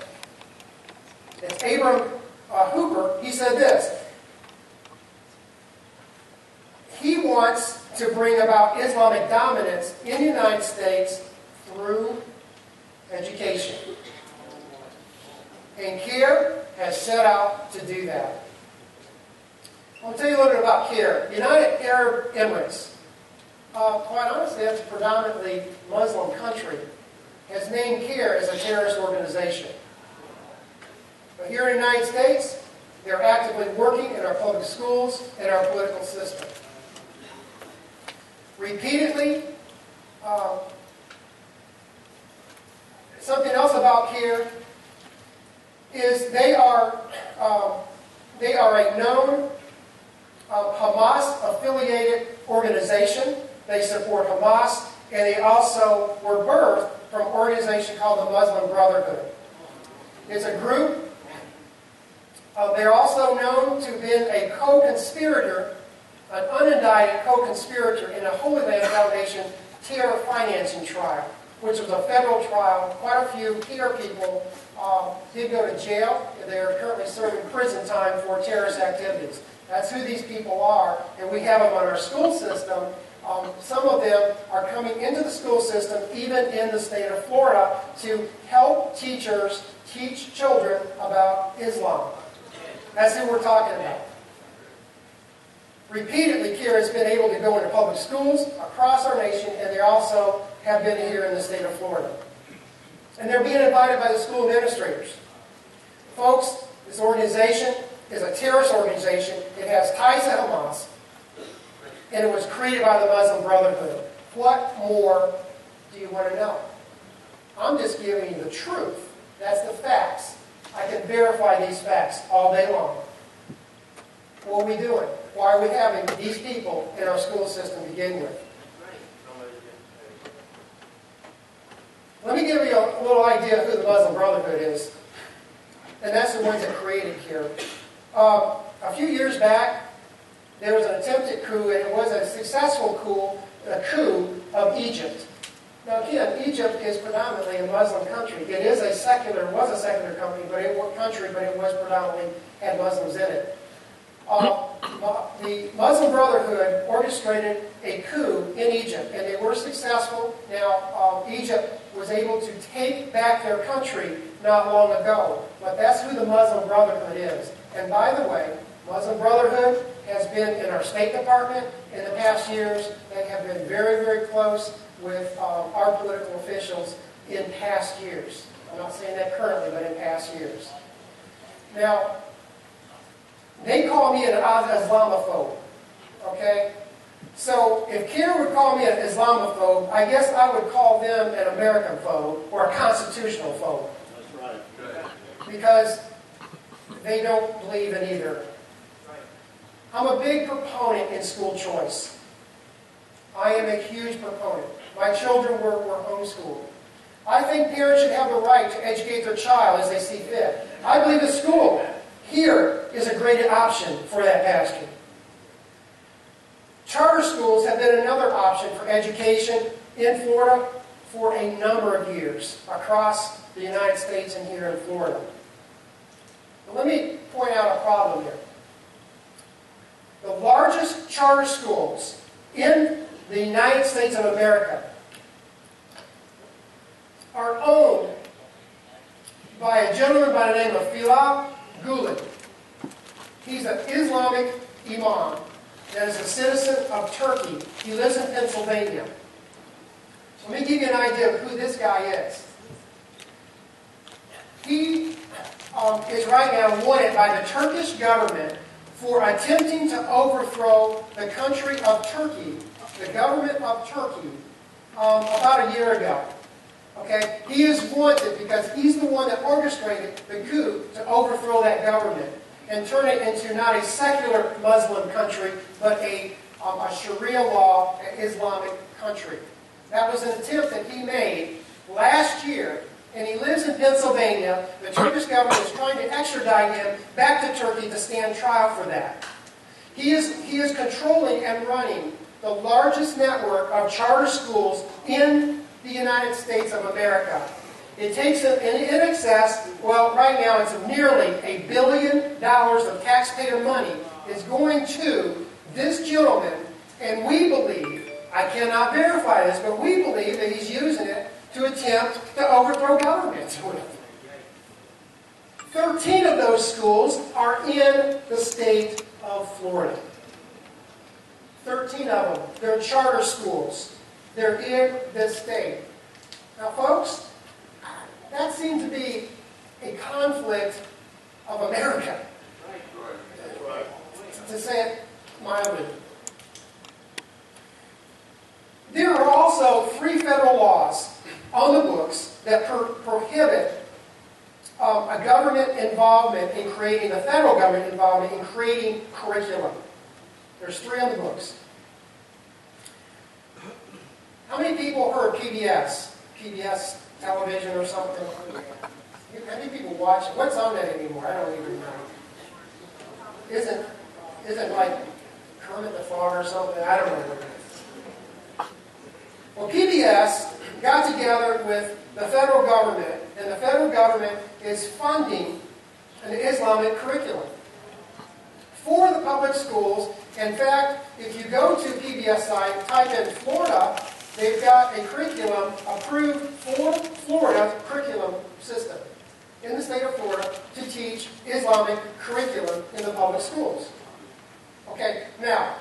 It's Abram Hooper. He said this. He wants to bring about Islamic dominance in the United States through education. And CARE has set out to do that. I'll tell you a little bit about CARE. United Arab Emirates, quite honestly, that's a predominantly Muslim country, has named CARE as a terrorist organization. But here in the United States, they're actively working in our public schools and our political system. Repeatedly, something else about CARE is they are a known Hamas-affiliated organization. They support Hamas, and they also were birthed from an organization called the Muslim Brotherhood. It's a group. They're also known to have been a co-conspirator, an unindicted co-conspirator in a Holy Land Foundation terror financing trial, which was a federal trial. Quite a few CARE people did go to jail. They're currently serving prison time for terrorist activities. That's who these people are, and we have them on our school system. Some of them are coming into the school system, even in the state of Florida, to help teachers teach children about Islam. That's who we're talking about. Repeatedly, CARE has been able to go into public schools across our nation, and they also have been here in the state of Florida. And they're being invited by the school administrators. Folks, this organization, is a terrorist organization. It has ties to Hamas. And it was created by the Muslim Brotherhood. What more do you want to know? I'm just giving you the truth. That's the facts. I can verify these facts all day long. What are we doing? Why are we having these people in our school system to begin with? Let me give you a little idea of who the Muslim Brotherhood is. And that's the ones that created here. A few years back, there was an attempted coup, and it was a successful coup of Egypt. Now again, Egypt is predominantly a Muslim country. It is a secular, was a secular country, but it was predominantly had Muslims in it. The Muslim Brotherhood orchestrated a coup in Egypt, and they were successful. Now, Egypt was able to take back their country not long ago, but that's who the Muslim Brotherhood is. And by the way, Muslim Brotherhood has been in our State Department in the past years. They have been very, very close with our political officials in past years. I'm not saying that currently, but in past years. Now, they call me an Islamophobe, okay? So if Kira would call me an Islamophobe, I guess I would call them an American phobe or a constitutional phobe. That's right. Because they don't believe in either. I'm a big proponent in school choice. I am a huge proponent. My children were homeschooled. I think parents should have the right to educate their child as they see fit. I believe the school here is a great option for that pastor. Charter schools have been another option for education in Florida for a number of years across the United States and here in Florida. But let me point out a problem here. The largest charter schools in the United States of America are owned by a gentleman by the name of Fethullah Gulen. He's an Islamic imam that is a citizen of Turkey. He lives in Pennsylvania. So let me give you an idea of who this guy is. He is right now wanted by the Turkish government for attempting to overthrow the country of Turkey, the government of Turkey, about a year ago. Okay? He is wanted because he's the one that orchestrated the coup to overthrow that government and turn it into not a secular Muslim country, but a Sharia law Islamic country. That was an attempt that he made last year, and he lives in Pennsylvania. The Turkish government is trying to extradite him back to Turkey to stand trial for that. He is controlling and running the largest network of charter schools in the United States of America. It takes in excess, well, right now it's nearly $1 billion of taxpayer money is going to this gentleman, and we believe, I cannot verify this, but we believe that he's using it to attempt to overthrow governments with. 13 of those schools are in the state of Florida. 13 of them. They're charter schools. They're in this state. Now, folks, that seems to be a conflict of America, to say it mildly. There are also 3 federal laws on the books that prohibit a government involvement in creating, the federal government involvement in creating curriculum. There's 3 on the books. How many people heard PBS? PBS television or something? How many people watch it? What's on that anymore? I don't even know. Isn't like Kermit the Frog or something? I don't know what it is. Well, PBS got together with the federal government, and the federal government is funding an Islamic curriculum for the public schools. In fact, if you go to PBS site, type in Florida, they've got a curriculum approved for Florida curriculum system in the state of Florida to teach Islamic curriculum in the public schools. Okay, now,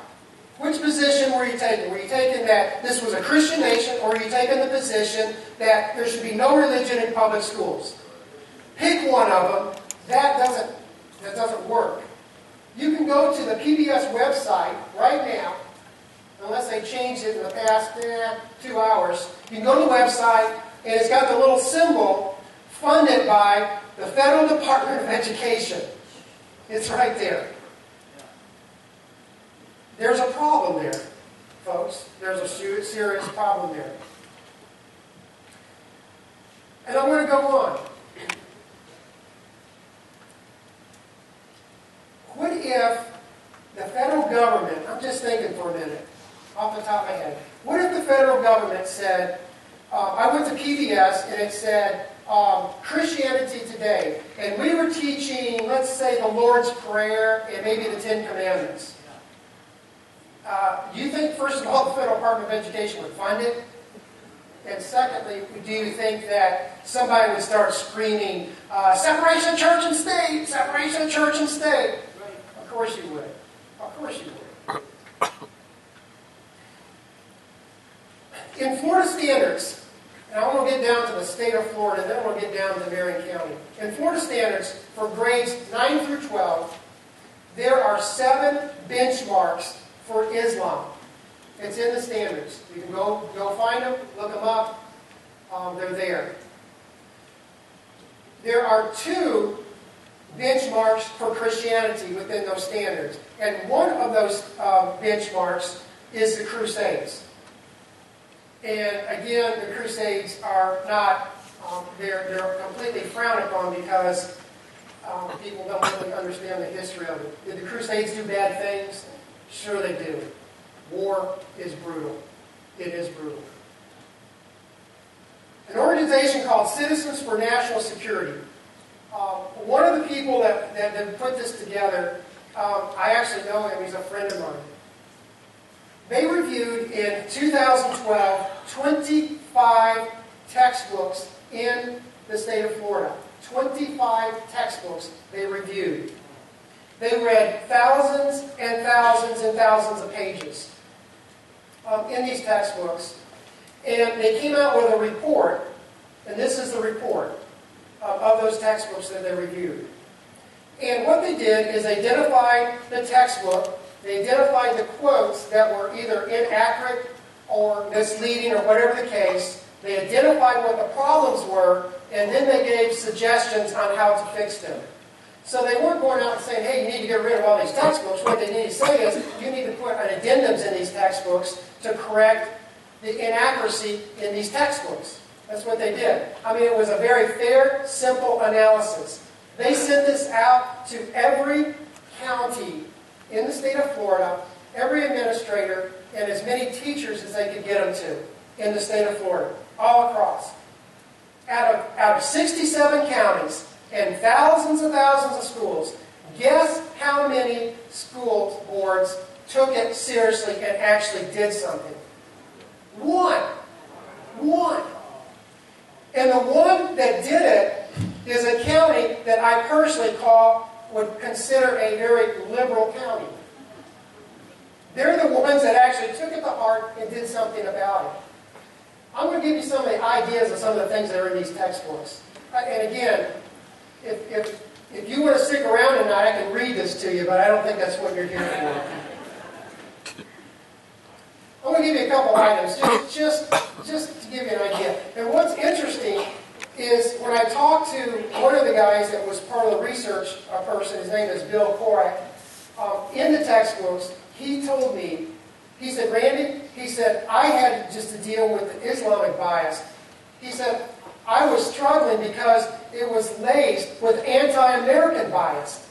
which position were you taking? Were you taking that this was a Christian nation, or were you taking the position that there should be no religion in public schools? Pick one of them. That doesn't work. You can go to the PBS website right now, unless they changed it in the past 2 hours. You can go to the website, and it's got the little symbol funded by the Federal Department of Education. It's right there. There's a problem there, folks. There's a serious problem there. And I'm going to go on. What if the federal government, I'm just thinking for a minute, off the top of my head, what if the federal government said, I went to PBS and it said, Christianity Today, and we were teaching, let's say, the Lord's Prayer and maybe the Ten Commandments. Do you think, first of all, the Federal Department of Education would fund it? And secondly, do you think that somebody would start screaming, separation of church and state, separation of church and state? Of course you would. Of course you would. In Florida standards, and I want to get down to the state of Florida, then I want to get down to Marion County. In Florida standards, for grades 9 through 12, there are 7 benchmarks for Islam. It's in the standards. You can go find them, look them up. They're there. There are 2 benchmarks for Christianity within those standards. And one of those benchmarks is the Crusades. And again, the Crusades are not, they're completely frowned upon because people don't really understand the history of it. Did the Crusades do bad things? Sure they do. War is brutal. It is brutal. An organization called Citizens for National Security. One of the people that put this together, I actually know him. He's a friend of mine. They reviewed in 2012 25 textbooks in the state of Florida. 25 textbooks they reviewed. They read thousands and thousands and thousands of pages in these textbooks. And they came out with a report, and this is the report of those textbooks that they reviewed. And what they did is they identified the textbook, they identified the quotes that were either inaccurate or misleading or whatever the case. They identified what the problems were, and then they gave suggestions on how to fix them. So they weren't going out and saying, hey, you need to get rid of all these textbooks. What they need to say is, you need to put an addendums in these textbooks to correct the inaccuracy in these textbooks. That's what they did. I mean, it was a very fair, simple analysis. They sent this out to every county in the state of Florida, every administrator, and as many teachers as they could get them to in the state of Florida, all across. Out of 67 counties and thousands and thousands of schools, guess how many school boards took it seriously and actually did something? One. And the one that did it is a county that I personally would consider a very liberal county. They're the ones that actually took it to heart and did something about it. I'm going to give you some of the ideas of some of the things that are in these textbooks. And again, if you want to stick around tonight, I can read this to you, but I don't think that's what you're here for. I'm going to give you a couple items, just to give you an idea. And what's interesting is when I talked to one of the guys that was part of the research person, his name is Bill Korak, in the textbooks, he told me, he said, Randy, he said, I had just to deal with the Islamic bias. He said, I was struggling because it was laced with anti-American bias.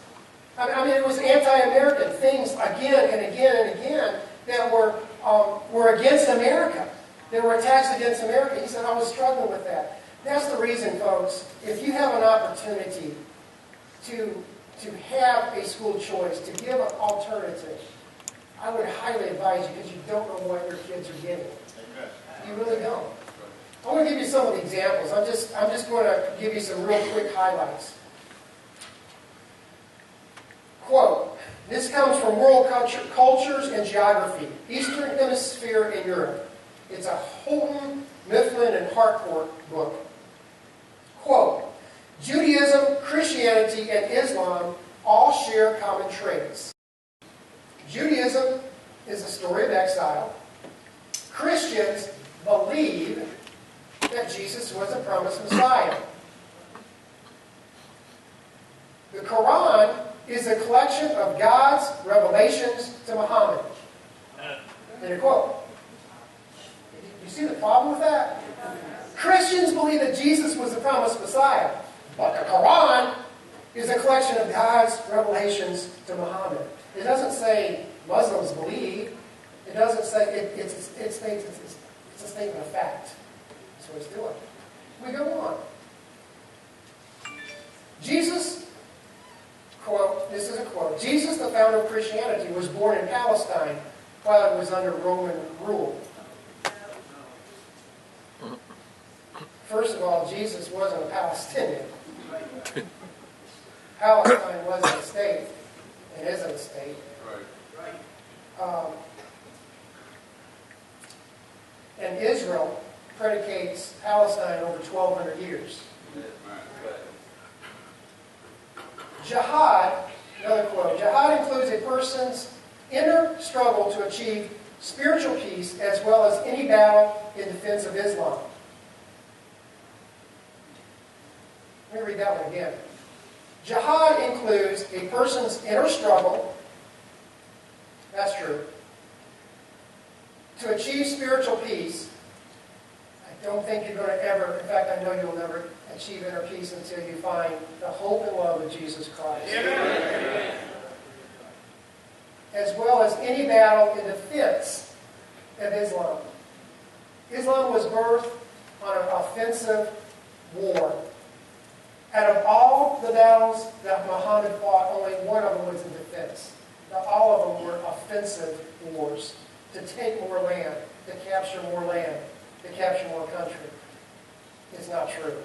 I mean, it was anti-American things again and again and again that were against America. There were attacks against America. He said, I was struggling with that. That's the reason, folks, if you have an opportunity to have a school choice, to give an alternative, I would highly advise you because you don't know what your kids are getting. You really don't. I want to give you some of the examples. I'm just going to give you some real quick highlights. Quote, this comes from World Cultures and Geography, Eastern Hemisphere in Europe. It's a Houghton, Mifflin, and Harcourt book. Quote, Judaism, Christianity, and Islam all share common traits. Judaism is a story of exile. Christians believe that Jesus was a promised Messiah. The Quran is a collection of God's revelations to Muhammad. End of quote. You see the problem with that? Christians believe that Jesus was the promised Messiah, but the Quran is a collection of God's revelations to Muhammad. It doesn't say Muslims believe. It doesn't say, it's a statement of fact. That's what it's doing. We go on. Jesus, quote, this is a quote, Jesus, the founder of Christianity, was born in Palestine while it was under Roman rule. First of all, Jesus wasn't a Palestinian. Palestine wasn't a state and isn't a state. And Israel predicates Palestine over 1,200 years. Jihad, another quote, jihad includes a person's inner struggle to achieve spiritual peace as well as any battle in defense of Islam. Let me read that one again. Jihad includes a person's inner struggle, that's true, to achieve spiritual peace. I don't think you're going to ever, in fact, I know you'll never achieve inner peace until you find the hope and love of Jesus Christ. Amen. As well as any battle in defense of Islam. Islam was birthed on an offensive war. Out of all the battles that Muhammad fought, only one of them was in defense. Now, all of them were offensive wars to take more land, to capture more land, to capture more country. It's not true.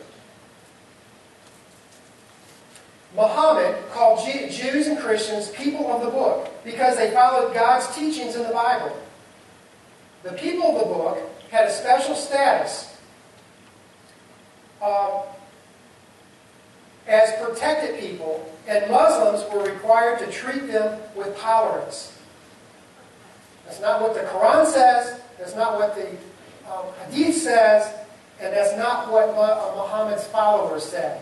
Muhammad called Jews and Christians people of the book because they followed God's teachings in the Bible. The people of the book had a special status as protected people, and Muslims were required to treat them with tolerance. That's not what the Quran says, that's not what the Hadith says, and that's not what Muhammad's followers said.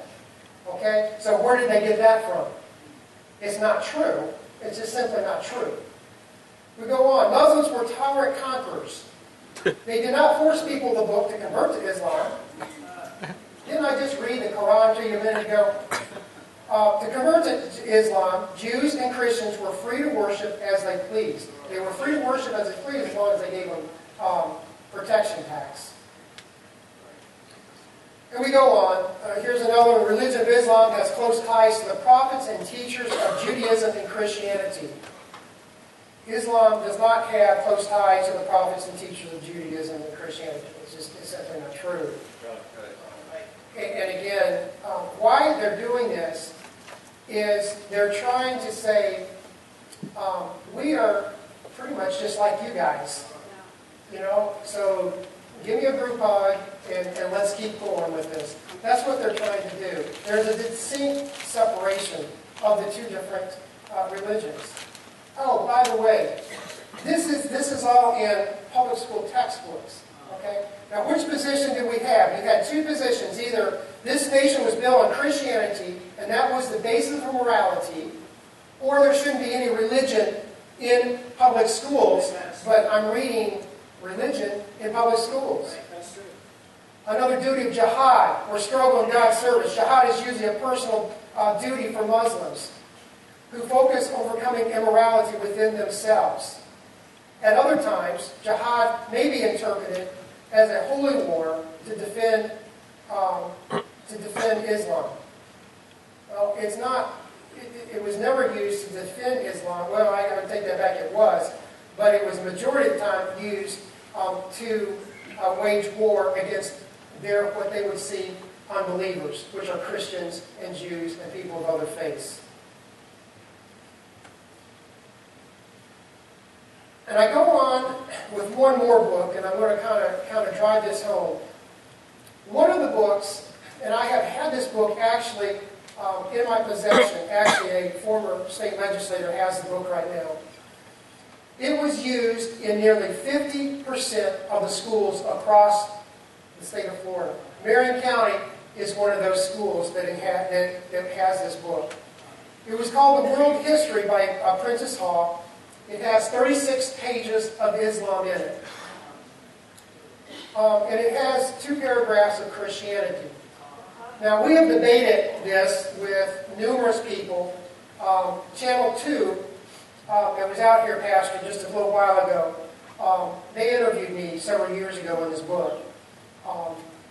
Okay? So where did they get that from? It's not true. It's just simply not true. We go on. Muslims were tolerant conquerors. They did not force people of the book to convert to Islam. Didn't I just read the Quran to you a minute ago? To convert to Islam, Jews and Christians were free to worship as they pleased. They were free to worship as they pleased as long as they gave them protection tax. And we go on. Here's another one. Religion of Islam has close ties to the prophets and teachers of Judaism and Christianity. Islam does not have close ties to the prophets and teachers of Judaism and Christianity. It's simply not true. And again, why they're doing this is they're trying to say, we are pretty much just like you guys. You know, so give me a group hug and let's keep going with this. That's what they're trying to do. There's a distinct separation of the two different religions. Oh, by the way, this is all in public school textbooks. Okay? Now, which position did we have? You had two positions. Either this nation was built on Christianity, and that was the basis for morality, or there shouldn't be any religion in public schools, but I'm reading religion in public schools. Another duty of jihad, or struggle in God's service. Jihad is usually a personal duty for Muslims who focus on overcoming immorality within themselves. At other times, jihad may be interpreted as a holy war to defend Islam. Well, it's not. It was never used to defend Islam. Well, I gotta take that back. It was, but it was majority of the time used to wage war against what they would see unbelievers, which are Christians and Jews and people of other faiths. And I go on with one more book, and I'm going to kind of drive this home. One of the books, and I have had this book actually in my possession. Actually, a former state legislator has the book right now. It was used in nearly 50% of the schools across the state of Florida. Marion County is one of those schools that has this book. It was called The World History by Princess Hall. It has 36 pages of Islam in it. And it has 2 paragraphs of Christianity. Now, we have debated this with numerous people. Channel 2, that was out here, Pastor, just a little while ago, they interviewed me several years ago on this book.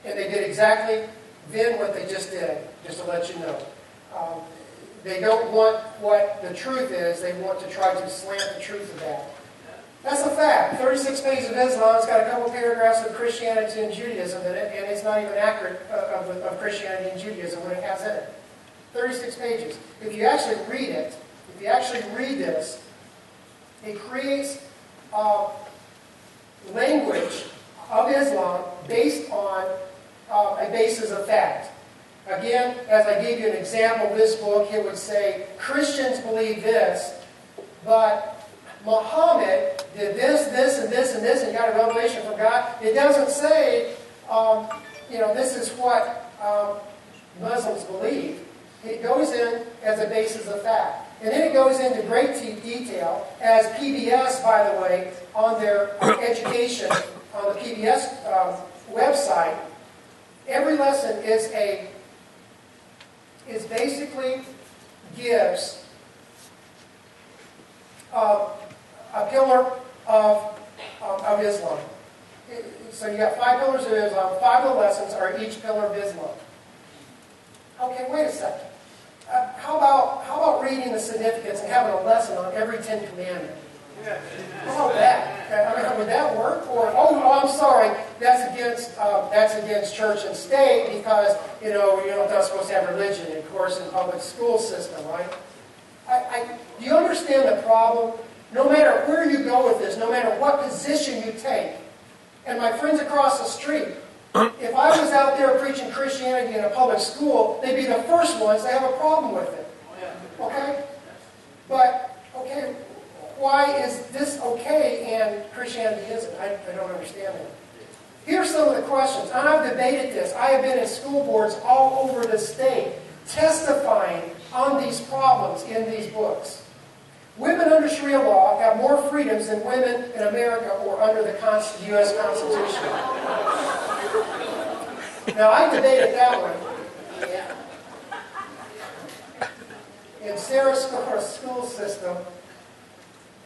And they did exactly then what they just did, just to let you know. They don't want what the truth is. They want to try to slant the truth of that. That's a fact. 36 pages of Islam. It's got a couple paragraphs of Christianity and Judaism in it, and it's not even accurate of Christianity and Judaism when it has in it. 36 pages. If you actually read it, if you actually read this, it creates language of Islam based on a basis of fact. Again, as I gave you an example of this book, it would say, Christians believe this, but Muhammad did this, this, and this, and this, and got a revelation from God. It doesn't say, this is what Muslims believe. It goes in as a basis of fact. And then it goes into great detail, as PBS, by the way, on their education, on the PBS website, every lesson is basically gives a pillar of Islam. So you got 5 pillars of Islam. 5 of the lessons are each pillar of Islam. Okay, wait a second. How about reading the significance and having a lesson on every 10 commandments? How about that? Would that work? Or I'm sorry, that's against church and state because you're not supposed to have religion, of course, in the public school system, right? Do you understand the problem? No matter where you go with this, no matter what position you take, and my friends across the street, if I was out there preaching Christianity in a public school, they'd be the first ones to have a problem with it. Okay? But, okay, why is this okay and Christianity isn't? I don't understand that. Here's some of the questions. And I've debated this. I have been in school boards all over the state testifying on these problems in these books. Women under Sharia law have more freedoms than women in America or under the U.S. Constitution. Now, I debated that one. In Sarah's school system,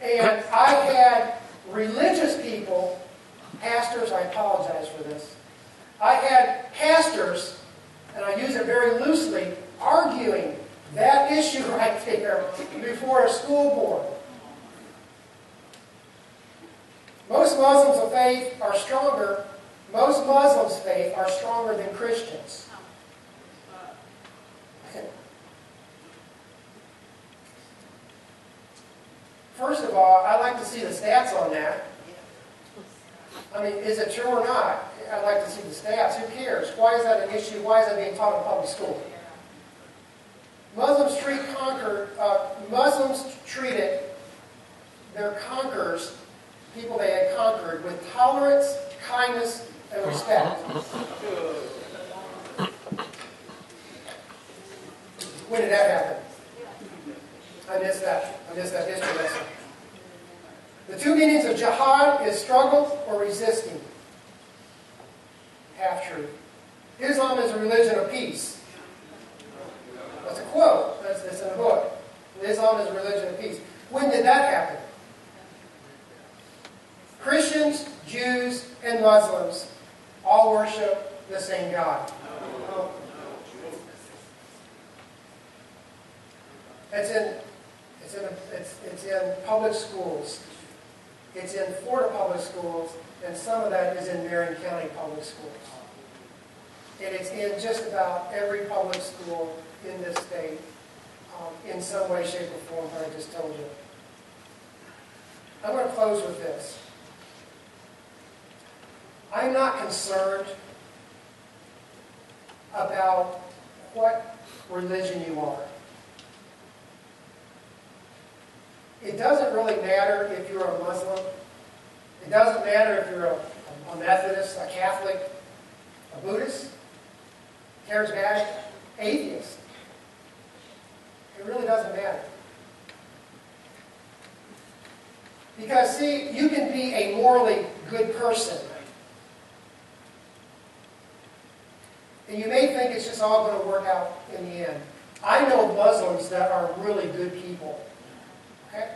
and I had religious people, pastors, I apologize for this. I had pastors, and I use it very loosely, arguing that issue right there before a school board. Most Muslims of faith are stronger. Most Muslims' faith are stronger than Christians. First of all, I'd like to see the stats on that. I mean, is it true or not? I'd like to see the stats. Who cares? Why is that an issue? Why is that being taught in public school? Muslims treated their conquerors, people they had conquered, with tolerance, kindness, and respect. When did that happen? I missed that history lesson. The 2 meanings of jihad is struggle or resisting. Half truth. Islam is a religion of peace. That's a quote. That's in the book. Islam is a religion of peace. When did that happen? Christians, Jews, and Muslims all worship the same God. It's in public schools. It's in Florida public schools, and some of that is in Marion County public schools. And it's in just about every public school in this state, in some way, shape, or form, that I just told you. I'm going to close with this. I'm not concerned about what religion you are. It doesn't really matter if you're a Muslim. It doesn't matter if you're a Methodist, a Catholic, a Buddhist, charismatic, atheist. It really doesn't matter. Because, see, you can be a morally good person. And you may think it's just all going to work out in the end. I know Muslims that are really good people. Okay?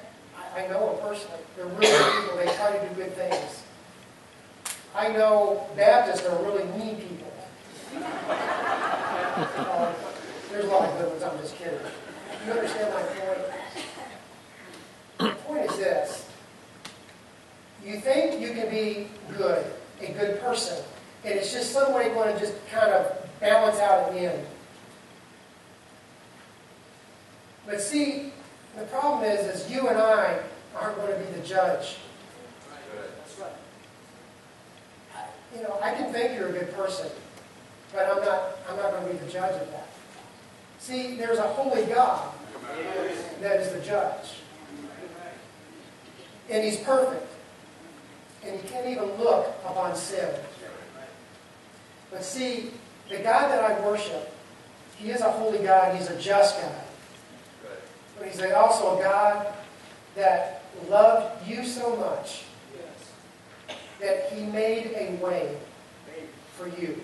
I know them personally. They're really good people. They try to do good things. I know Baptists are really mean people. There's a lot of good ones. I'm just kidding. You understand my point? The point is this. You think you can be good, a good person, and it's just some way going to just kind of balance out at the end. But see, the problem is you and I aren't going to be the judge. That's right. You know, I can think you're a good person, but I'm not going to be the judge of that. See, there's a holy God that is the judge. And He's perfect. And He can't even look upon sin. But see, the God that I worship, He is a holy God. He's a just God. But He's also a God that loved you so much that He made a way for you.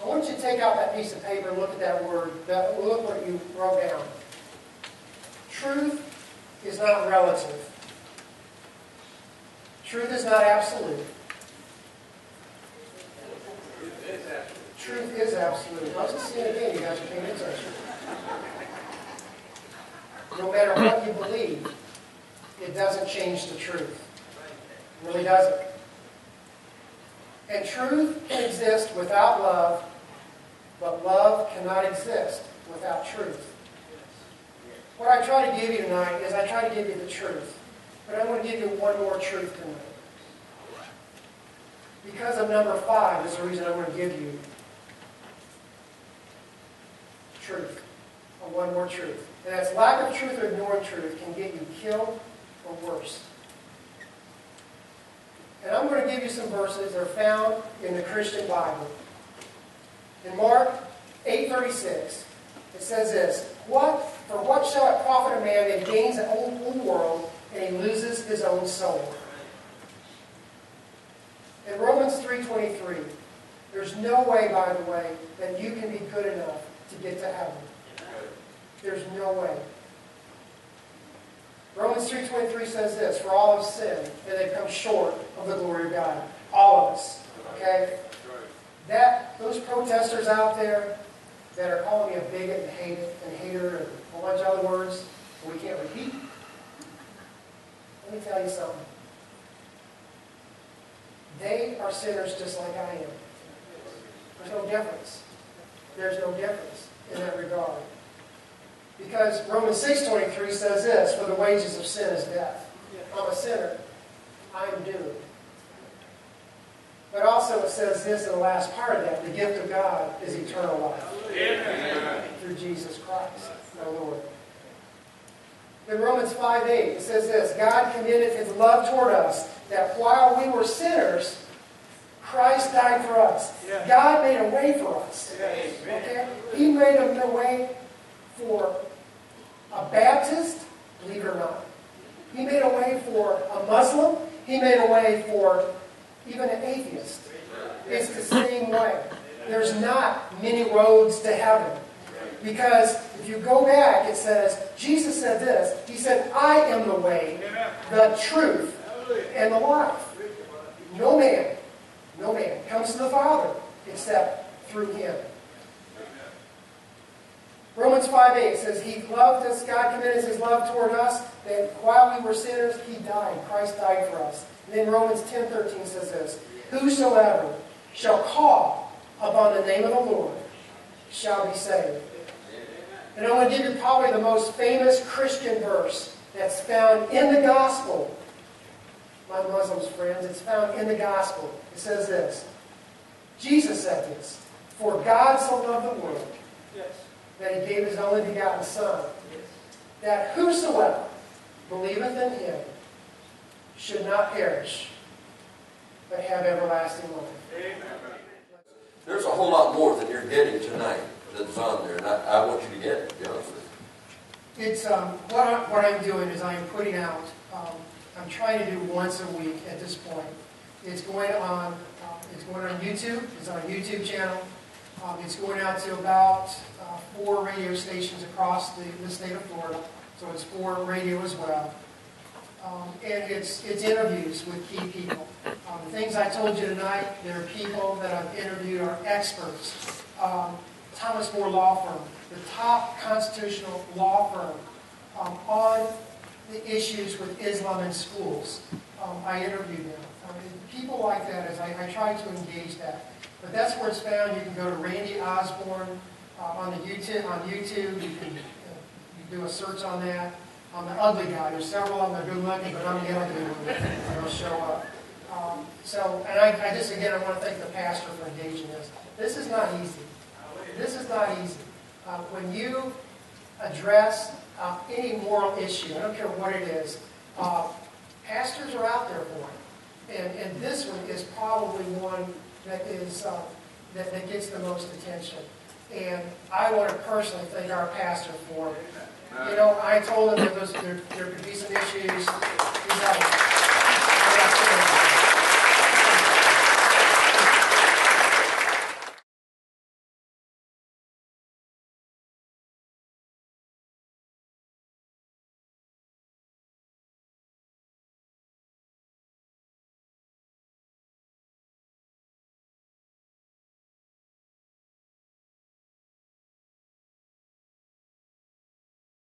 I want you to take out that piece of paper and look at that word. Look what you wrote down. Truth is not relative. Truth is not absolute. Truth is absolute. Let's just see it again. You guys are paying attention. No matter what you believe, it doesn't change the truth. It really doesn't. And truth can exist without love, but love cannot exist without truth. What I try to give you tonight is I try to give you the truth. But I want to give you one more truth tonight. Because of number 5 is the reason I want to give you truth. Or one more truth. And that's lack of truth or ignoring truth can get you killed or worse. And I'm going to give you some verses that are found in the Christian Bible. In Mark 8:36, it says this, For what shall it profit a man that he gains the whole world and he loses his own soul? In Romans 3:23, there's no way, by the way, that you can be good enough to get to heaven. There's no way. Romans 3:23 says this, For all have sinned, and they've come short of the glory of God. All of us. Okay? Those protesters out there that are calling me a bigot and hater and a whole bunch of other words we can't repeat, let me tell you something. They are sinners just like I am. There's no difference. There's no difference in that regard. Because Romans 6:23 says this, For the wages of sin is death. I'm a sinner. I am doomed. But also it says this in the last part of that, the gift of God is eternal life. Amen. Through Jesus Christ, our Lord. In Romans 5:8, it says this, God commended His love toward us, that while we were sinners, Christ died for us. Yeah. God made a way for us. Okay? He made a way for a Baptist, believe it or not. He made a way for a Muslim. He made a way for even an atheist. It's the same way. There's not many roads to heaven. Because if you go back, it says, Jesus said this. He said, I am the way, the truth, and the life. No man comes to the Father except through Him. Romans 5:8 says, He loved us, God commended His love toward us, that while we were sinners, He died. Christ died for us. And then Romans 10:13 says this, Whosoever shall call upon the name of the Lord shall be saved. And I'm going to give you probably the most famous Christian verse that's found in the Gospel. My Muslim friends, it's found in the Gospel. It says this, Jesus said this, For God so loved the world that He gave His only begotten Son, that whosoever believeth in Him should not perish, but have everlasting life. Amen. There's a whole lot more than you're getting tonight that's on there, and I want you to get it, to be honest with you. It's what I'm doing is I'm putting out. I'm trying to do once a week at this point. It's going on. It's going on YouTube. It's on a YouTube channel. It's going out to about 4 radio stations across the state of Florida. So it's 4 radio as well. And it's interviews with key people. The things I told you tonight, there are people that I've interviewed are experts. Thomas More Law Firm, the top constitutional law firm on the issues with Islam in schools. I interviewed them. People like that, as I try to engage that. But that's where it's found. You can go to Randy Osborne on YouTube. You can do a search on that. I'm the ugly guy. There's several of them that are good looking, but I'm the ugly one that'll show up. And I just, again, I want to thank the pastor for engaging this. This is not easy. This is not easy. When you address any moral issue, I don't care what it is, pastors are out there for it. And this one is probably one that is that gets the most attention. And I want to personally thank our pastor for it. You know, I told him there could be some issues.